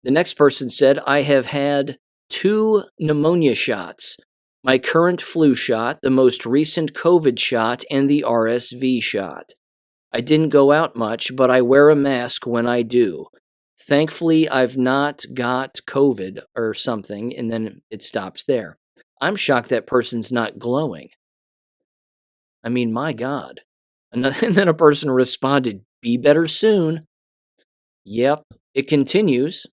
The next person said, "I have had 2 pneumonia shots. My current flu shot, the most recent COVID shot, and the RSV shot. I didn't go out much, but I wear a mask when I do. Thankfully, I've not got COVID or something," and then it stops there. I'm shocked that person's not glowing. I mean, my God. And then a person responded, "Be better soon." Yep, it continues.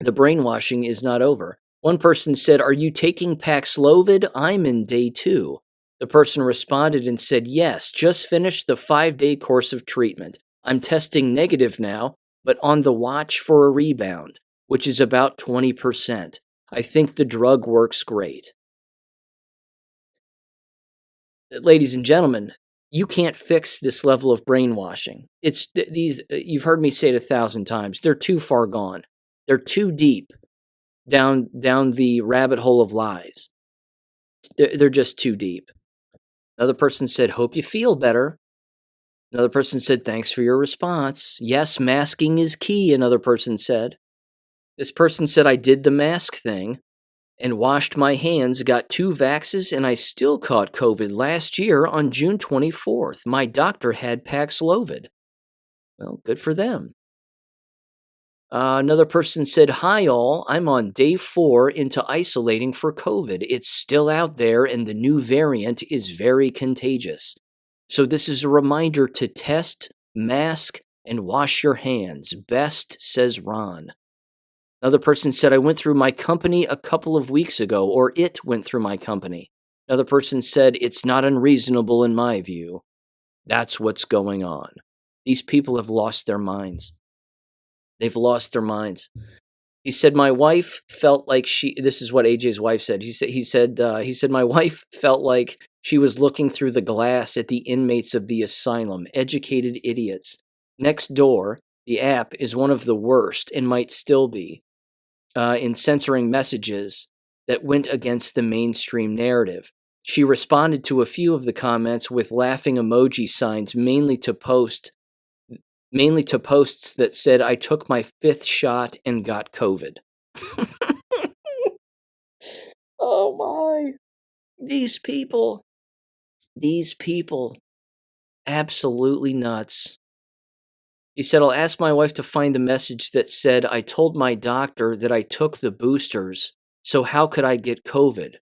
The brainwashing is not over. One person said, "Are you taking Paxlovid? I'm in day 2. The person responded and said, "Yes, just finished the 5-day course of treatment. I'm testing negative now, but on the watch for a rebound, which is about 20%. I think the drug works great." Ladies and gentlemen, you can't fix this level of brainwashing. It's these. You've heard me say it 1,000 times. They're too far gone. They're too deep down the rabbit hole of lies. They're just too deep. Another person said, "Hope you feel better." Another person said, "Thanks for your response. Yes, masking is key," another person said. This person said, "I did the mask thing and washed my hands, got 2 vaxes, and I still caught COVID last year on June 24th. My doctor had Paxlovid." Well, good for them. Another person said, "Hi all, I'm on day 4 into isolating for COVID. It's still out there and the new variant is very contagious. So this is a reminder to test, mask, and wash your hands. Best," says Ron. Another person said, "I went through my company a couple of weeks ago," or "it went through my company." Another person said, "It's not unreasonable in my view." That's what's going on. These people have lost their minds. They've lost their minds. He said, "My wife felt like this is what AJ's wife said. He said, "My wife felt like she was looking through the glass at the inmates of the asylum, educated idiots. Next Door, the app, is one of the worst and might still be in censoring messages that went against the mainstream narrative. She responded to a few of the comments with laughing emoji signs, mainly to posts that said, 'I took my 5th shot and got COVID.'" Oh my. These people, absolutely nuts. He said, "I'll ask my wife to find the message that said, 'I told my doctor that I took the boosters, so how could I get COVID?'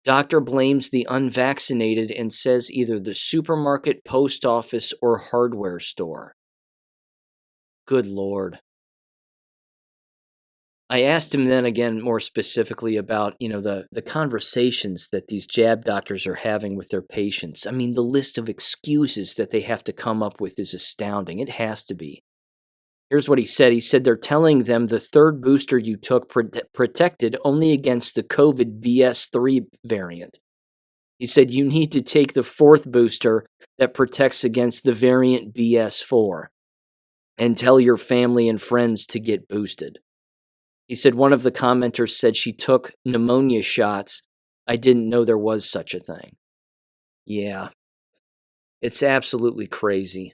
Doctor blames the unvaccinated and says either the supermarket, post office, or hardware store." Good Lord. I asked him then again more specifically about, the conversations that these jab doctors are having with their patients. I mean, the list of excuses that they have to come up with is astounding. It has to be. Here's what he said. He said they're telling them the 3rd booster you took protected only against the COVID BS3 variant. He said you need to take the 4th booster that protects against the variant BS4 and tell your family and friends to get boosted. He said one of the commenters said she took pneumonia shots. I didn't know there was such a thing. Yeah, it's absolutely crazy.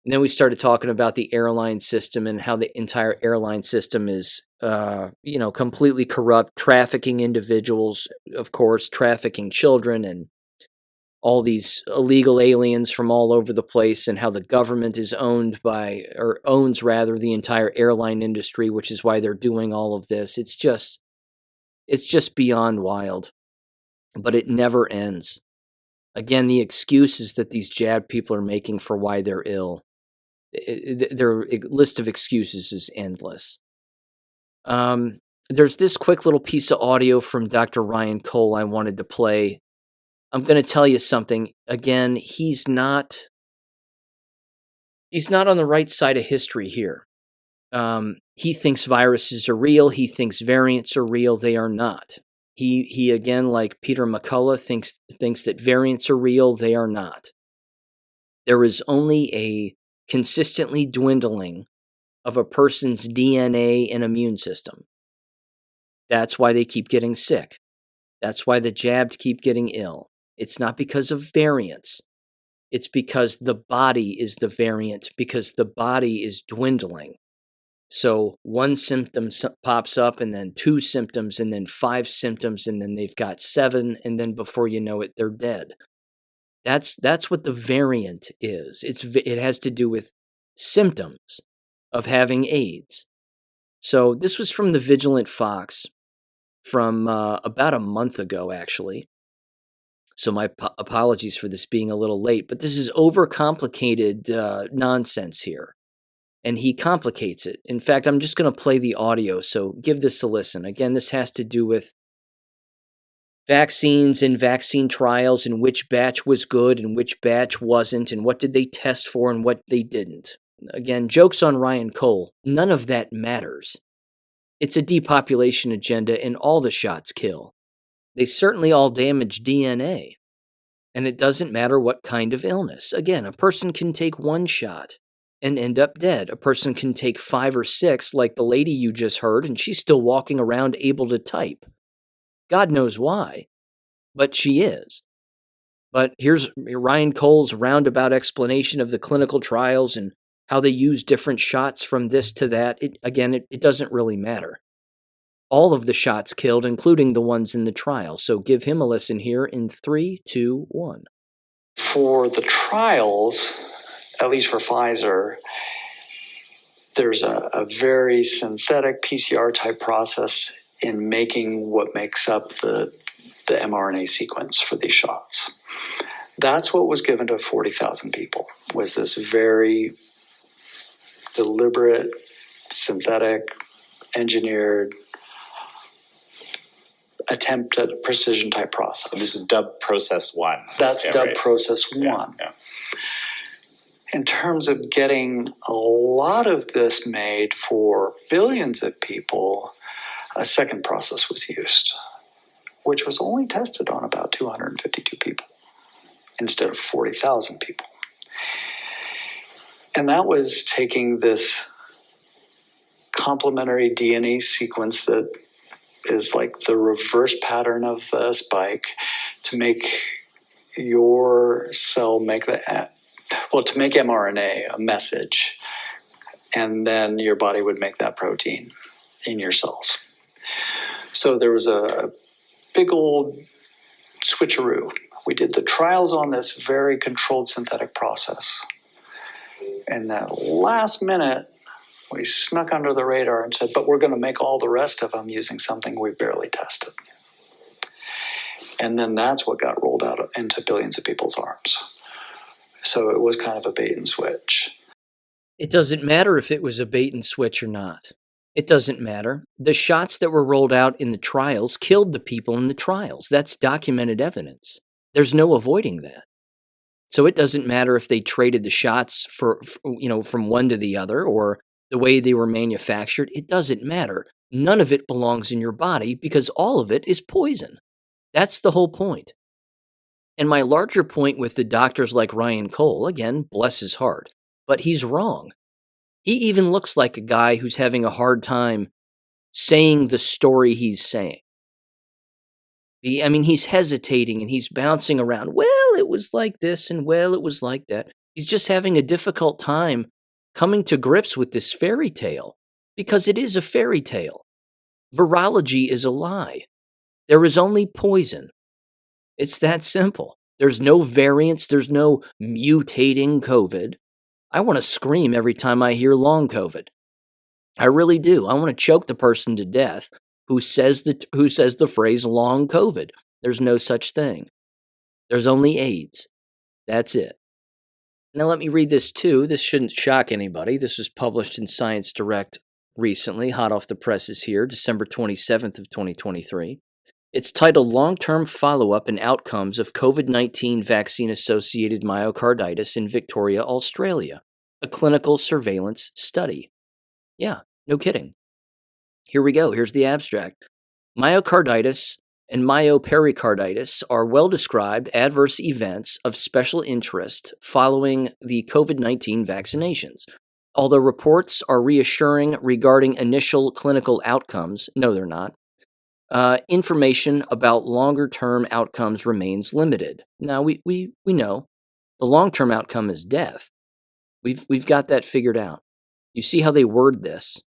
And then we started talking about the airline system and how the entire airline system is, completely corrupt, trafficking individuals, of course, trafficking children, and all these illegal aliens from all over the place, and how the government is owns the entire airline industry, which is why they're doing all of this. It's just beyond wild, but it never ends. Again, the excuses that these jab people are making for why they're ill. Their list of excuses is endless. There's this quick little piece of audio from Dr. Ryan Cole I wanted to play. I'm going to tell you something. Again, he's not on the right side of history here. He thinks viruses are real. He thinks variants are real. They are not. He again, like Peter McCullough, thinks that variants are real. They are not. There is only a consistently dwindling of a person's DNA and immune system. That's why they keep getting sick. That's why the jabbed keep getting ill. It's not because of variants. It's because the body is the variant, because the body is dwindling. So one symptom pops up, and then 2 symptoms, and then 5 symptoms, and then they've got 7, and then before you know it, they're dead. That's what the variant is. It has to do with symptoms of having AIDS. So this was from the Vigilant Fox from about a month ago, actually. So my apologies for this being a little late, but this is overcomplicated nonsense here. And he complicates it. In fact, I'm just going to play the audio, so give this a listen. Again, this has to do with vaccines and vaccine trials and which batch was good and which batch wasn't and what did they test for and what they didn't. Again, jokes on Ryan Cole. None of that matters. It's a depopulation agenda, and all the shots kill. They certainly all damage DNA. And it doesn't matter what kind of illness. Again, a person can take 1 shot and end up dead. A person can take 5 or 6, like the lady you just heard, and she's still walking around able to type. God knows why, but she is. But here's Ryan Cole's roundabout explanation of the clinical trials and how they use different shots from this to that. It doesn't really matter. All of the shots killed, including the ones in the trial. So give him a listen here in 3, 2, 1. For the trials, at least for Pfizer, there's a very synthetic PCR type process in making what makes up the mRNA sequence for these shots. That's what was given to 40,000 people, was this very deliberate, synthetic, engineered attempt at a precision type process. And this is dubbed process 1. That's dubbed right? process 1. Yeah. In terms of getting a lot of this made for billions of people, a second process was used, which was only tested on about 252 people instead of 40,000 people. And that was taking this complementary DNA sequence that is like the reverse pattern of the spike to make your cell make to make mRNA a message, and then your body would make that protein in your cells. So there was a big old switcheroo. We did the trials on this very controlled synthetic process. And that last minute, we snuck under the radar and said, but we're going to make all the rest of them using something we barely tested. And then that's what got rolled out into billions of people's arms. So it was kind of a bait and switch. It doesn't matter if it was a bait and switch or not. It doesn't matter. The shots that were rolled out in the trials killed the people in the trials. That's documented evidence. There's no avoiding that. So it doesn't matter if they traded the shots from one to the other or the way they were manufactured. It doesn't matter. None of it belongs in your body because all of it is poison. That's the whole point. And my larger point with the doctors like Ryan Cole, again, bless his heart, but he's wrong. He even looks like a guy who's having a hard time saying the story he's saying. He's hesitating and he's bouncing around. Well, it was like this and well, it was like that. He's just having a difficult time coming to grips with this fairy tale because it is a fairy tale. Virology is a lie. There is only poison. It's that simple. There's no variants. There's no mutating COVID. I want to scream every time I hear long COVID. I really do. I want to choke the person to death who says the phrase long COVID. There's no such thing. There's only AIDS. That's it. Now let me read this too. This shouldn't shock anybody. This was published in Science Direct recently, hot off the presses here, December 27th of 2023. It's titled Long-Term Follow-Up and Outcomes of COVID-19 Vaccine-Associated Myocarditis in Victoria, Australia, a clinical surveillance study. Yeah, no kidding. Here we go. Here's the abstract. Myocarditis and myopericarditis are well-described adverse events of special interest following the COVID-19 vaccinations. Although reports are reassuring regarding initial clinical outcomes, no, they're not. Information about longer-term outcomes remains limited. Now, we know the long-term outcome is death. We've got that figured out. You see how they word this?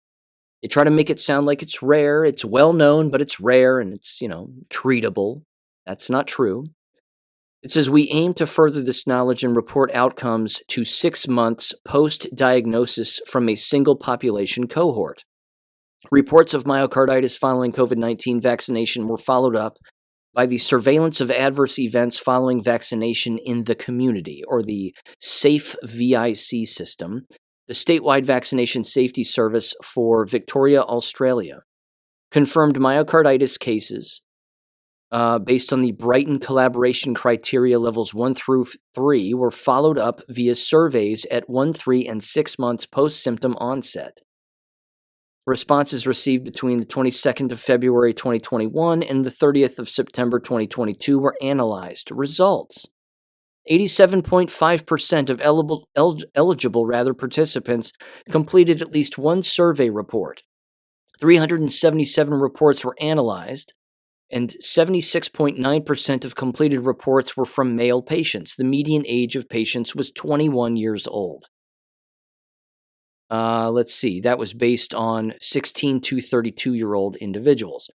They try to make it sound like it's rare, it's well known, but it's rare and it's, treatable. That's not true. It says we aim to further this knowledge and report outcomes to 6 months post-diagnosis from a single population cohort. Reports of myocarditis following COVID-19 vaccination were followed up by the surveillance of adverse events following vaccination in the community, or the SAFE VIC system, the statewide vaccination safety service for Victoria, Australia. Confirmed myocarditis cases based on the Brighton collaboration criteria levels 1 through 3 were followed up via surveys at 1, 3, and 6 months post-symptom onset. Responses received between the 22nd of February 2021 and the 30th of September 2022 were analyzed. Results. 87.5% of eligible participants completed at least one survey report. 377 reports were analyzed, and 76.9% of completed reports were from male patients. The median age of patients was 21 years old. Let's see, that was based on 16 to 32-year-old individuals.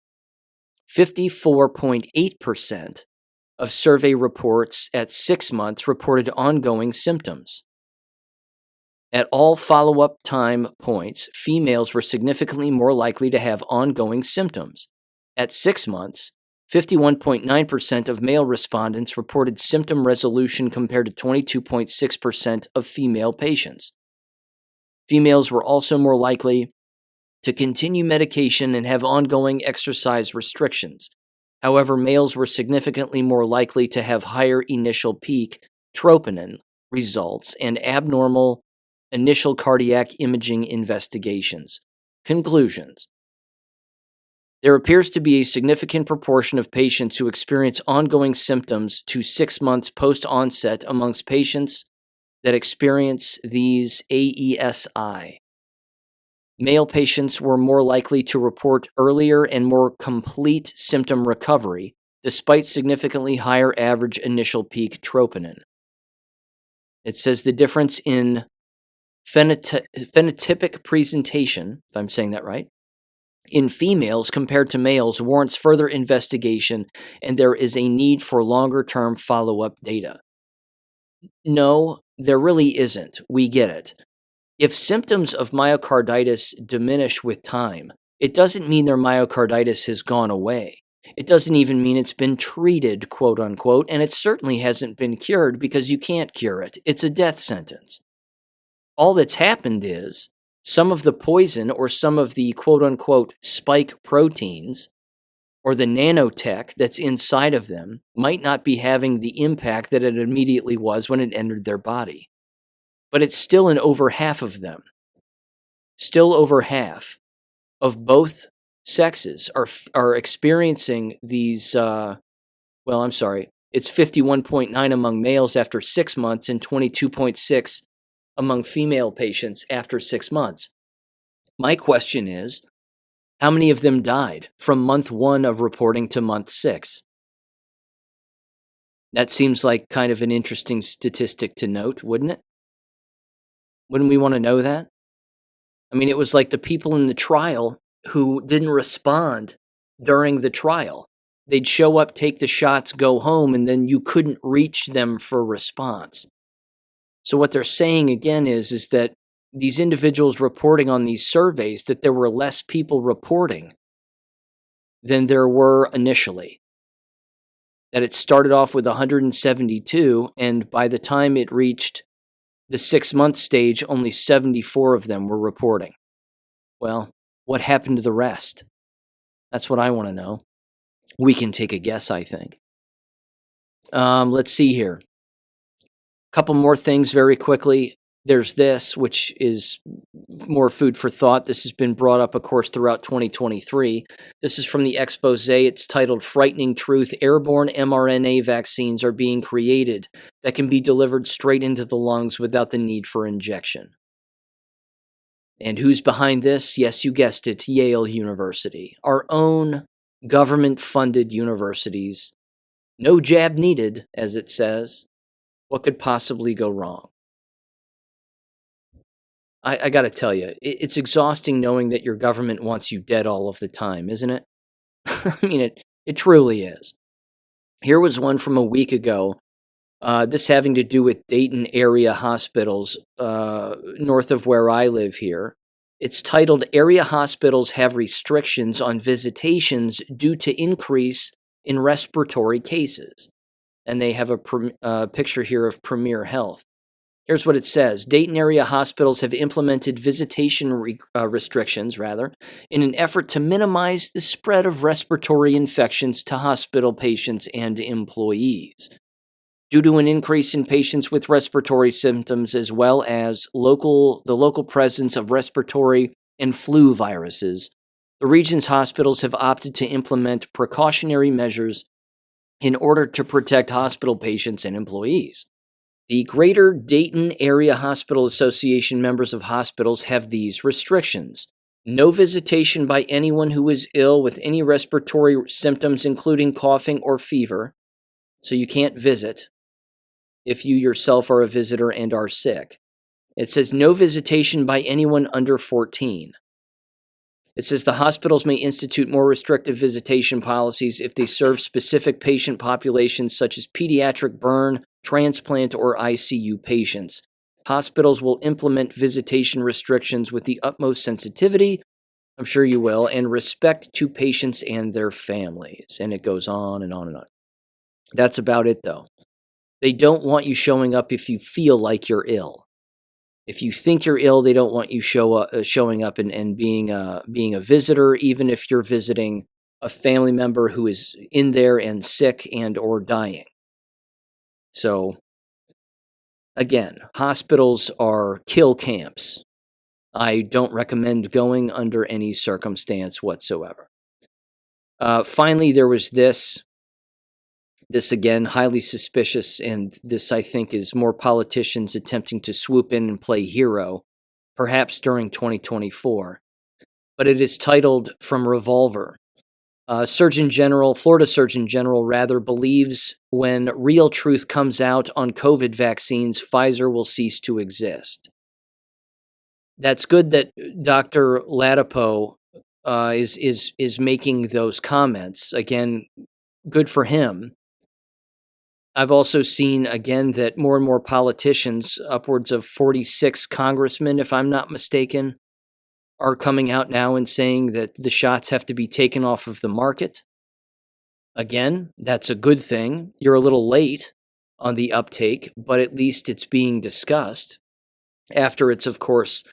54.8% of survey reports at 6 months reported ongoing symptoms. At all follow-up time points, females were significantly more likely to have ongoing symptoms. At 6 months, 51.9% of male respondents reported symptom resolution compared to 22.6% of female patients. Females were also more likely to continue medication and have ongoing exercise restrictions. However, males were significantly more likely to have higher initial peak troponin results and abnormal initial cardiac imaging investigations. Conclusions. There appears to be a significant proportion of patients who experience ongoing symptoms to 6 months post-onset amongst patients that experience these AESI. Male patients were more likely to report earlier and more complete symptom recovery, despite significantly higher average initial peak troponin. It says the difference in phenotypic presentation, if I'm saying that right, in females compared to males warrants further investigation, and there is a need for longer-term follow-up data. No, there really isn't. We get it. If symptoms of myocarditis diminish with time, it doesn't mean their myocarditis has gone away. It doesn't even mean it's been treated, quote unquote, and it certainly hasn't been cured because you can't cure it. It's a death sentence. All that's happened is some of the poison or some of the quote unquote spike proteins or the nanotech that's inside of them might not be having the impact that it immediately was when it entered their body. But it's still in over half of them. Still over half of both sexes are experiencing these, it's 51.9 among males after 6 months and 22.6 among female patients after 6 months. My question is, how many of them died from month 1 of reporting to month 6? That seems like kind of an interesting statistic to note, wouldn't it? Wouldn't we want to know that? I mean, it was like the people in the trial who didn't respond during the trial. They'd show up, take the shots, go home, and then you couldn't reach them for response. So what they're saying again is that these individuals reporting on these surveys that there were less people reporting than there were initially. That it started off with 172, and by the time it reached The 6-month stage, only 74 of them were reporting. Well, what happened to the rest? That's what I want to know. We can take a guess, I think. Let's see here. A couple more things very quickly. There's this, which is more food for thought. This has been brought up, of course, throughout 2023. This is from the expose. It's titled Frightening Truth. Airborne mRNA vaccines are being created that can be delivered straight into the lungs without the need for injection. And who's behind this? Yes, you guessed it, Yale University. Our own government-funded universities. No jab needed, as it says. What could possibly go wrong? I got to tell you, it's exhausting knowing that your government wants you dead all of the time, isn't it? I mean, it truly is. Here was one from a week ago. This having to do with Dayton area hospitals north of where I live here. It's titled, Area Hospitals Have Restrictions on Visitations Due to Increase in Respiratory Cases. And they have a picture here of Premier Health. Here's what it says. Dayton area hospitals have implemented visitation restrictions, in an effort to minimize the spread of respiratory infections to hospital patients and employees. Due to an increase in patients with respiratory symptoms as well as the local presence of respiratory and flu viruses, the region's hospitals have opted to implement precautionary measures in order to protect hospital patients and employees. The Greater Dayton Area Hospital Association members of hospitals have these restrictions. No visitation by anyone who is ill with any respiratory symptoms, including coughing or fever. So you can't visit if you yourself are a visitor and are sick. It says no visitation by anyone under 14. It says the hospitals may institute more restrictive visitation policies if they serve specific patient populations such as pediatric burn, transplant, or ICU patients. Hospitals will implement visitation restrictions with the utmost sensitivity, I'm sure you will, and respect to patients and their families. And it goes on and on and on. That's about it, though. They don't want you showing up if you feel like you're ill. If you think you're ill, they don't want you showing up and being a visitor, even if you're visiting a family member who is in there and sick and or dying. So, again, hospitals are kill camps. I don't recommend going under any circumstance whatsoever. Finally, there was this. This, again, highly suspicious, and this, I think, is more politicians attempting to swoop in and play hero, perhaps during 2024. But it is titled From Revolver. Florida Surgeon General, believes when real truth comes out on COVID vaccines, Pfizer will cease to exist. That's good that Dr. Latipo is making those comments. Again, good for him. I've also seen, again, that more and more politicians, upwards of 46 congressmen, if I'm not mistaken, are coming out now and saying that the shots have to be taken off of the market. Again, that's a good thing. You're a little late on the uptake, but at least it's being discussed. After it's, of course,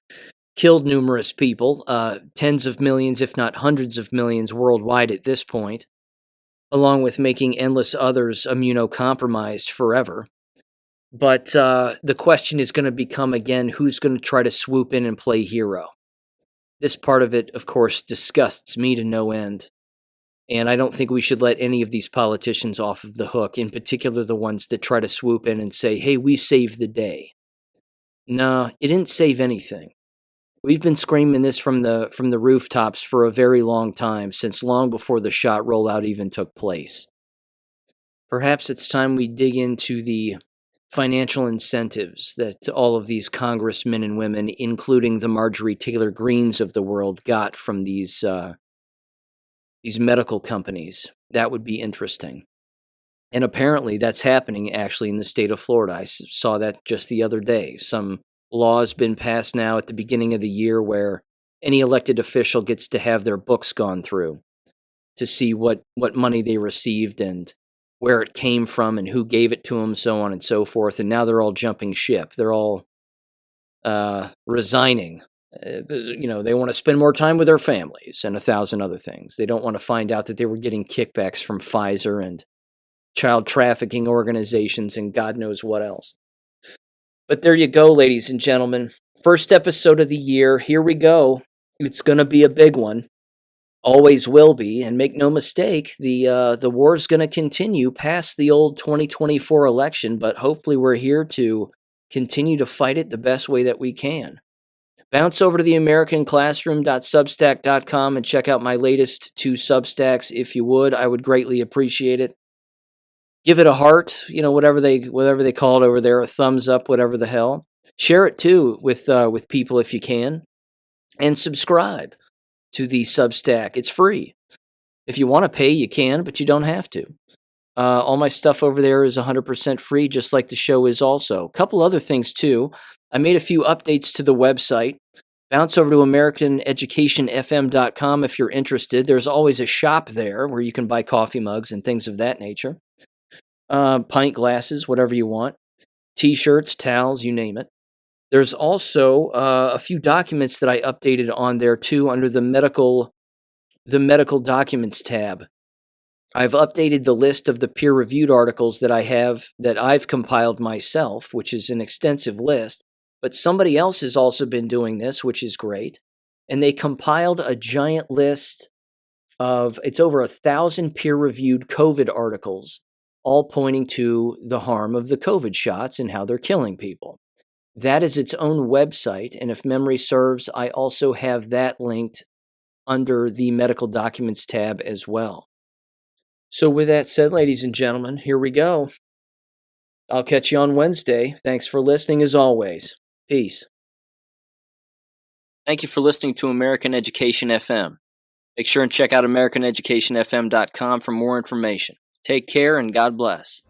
killed numerous people, tens of millions, if not hundreds of millions worldwide at this point, along with making endless others immunocompromised forever. But the question is going to become, again, who's going to try to swoop in and play hero? This part of it, of course, disgusts me to no end. And I don't think we should let any of these politicians off of the hook, in particular the ones that try to swoop in and say, hey, we saved the day. No, it didn't save anything. We've been screaming this from the rooftops for a very long time, since long before the shot rollout even took place. Perhaps it's time we dig into the financial incentives that all of these congressmen and women, including the Marjorie Taylor Greens of the world, got from these medical companies. That would be interesting. And apparently that's happening actually in the state of Florida. I saw that just the other day. Some law's been passed now at the beginning of the year where any elected official gets to have their books gone through to see what money they received and where it came from and who gave it to them, so on and so forth. And now they're all jumping ship. They're all resigning. They want to spend more time with their families and 1,000 other things. They don't want to find out that they were getting kickbacks from Pfizer and child trafficking organizations and God knows what else. But there you go, ladies and gentlemen. First episode of the year. Here we go. It's going to be a big one. Always will be. And make no mistake, the war is going to continue past the old 2024 election, but hopefully we're here to continue to fight it the best way that we can. Bounce over to the americanclassroom.substack.com and check out my latest 2 Substacks if you would. I would greatly appreciate it. Give it a heart, whatever they call it over there, a thumbs up, whatever the hell. Share it too with people if you can, and subscribe to the Substack. It's free. If you want to pay, you can, but you don't have to. All my stuff over there is 100% free, just like the show is also. A couple other things too. I made a few updates to the website. Bounce over to AmericanEducationFM.com if you're interested. There's always a shop there where you can buy coffee mugs and things of that nature. Pint glasses, whatever you want. T-shirts, towels, you name it. There's also a few documents that I updated on there too under the medical documents tab. I've updated the list of the peer-reviewed articles that I've compiled myself, which is an extensive list. But somebody else has also been doing this, which is great. And they compiled a giant list of, it's over 1,000 peer-reviewed COVID articles, all pointing to the harm of the COVID shots and how they're killing people. That is its own website. And if memory serves, I also have that linked under the medical documents tab as well. So with that said, ladies and gentlemen, here we go. I'll catch you on Wednesday. Thanks for listening as always. Peace. Thank you for listening to American Education FM. Make sure and check out AmericanEducationFM.com for more information. Take care and God bless.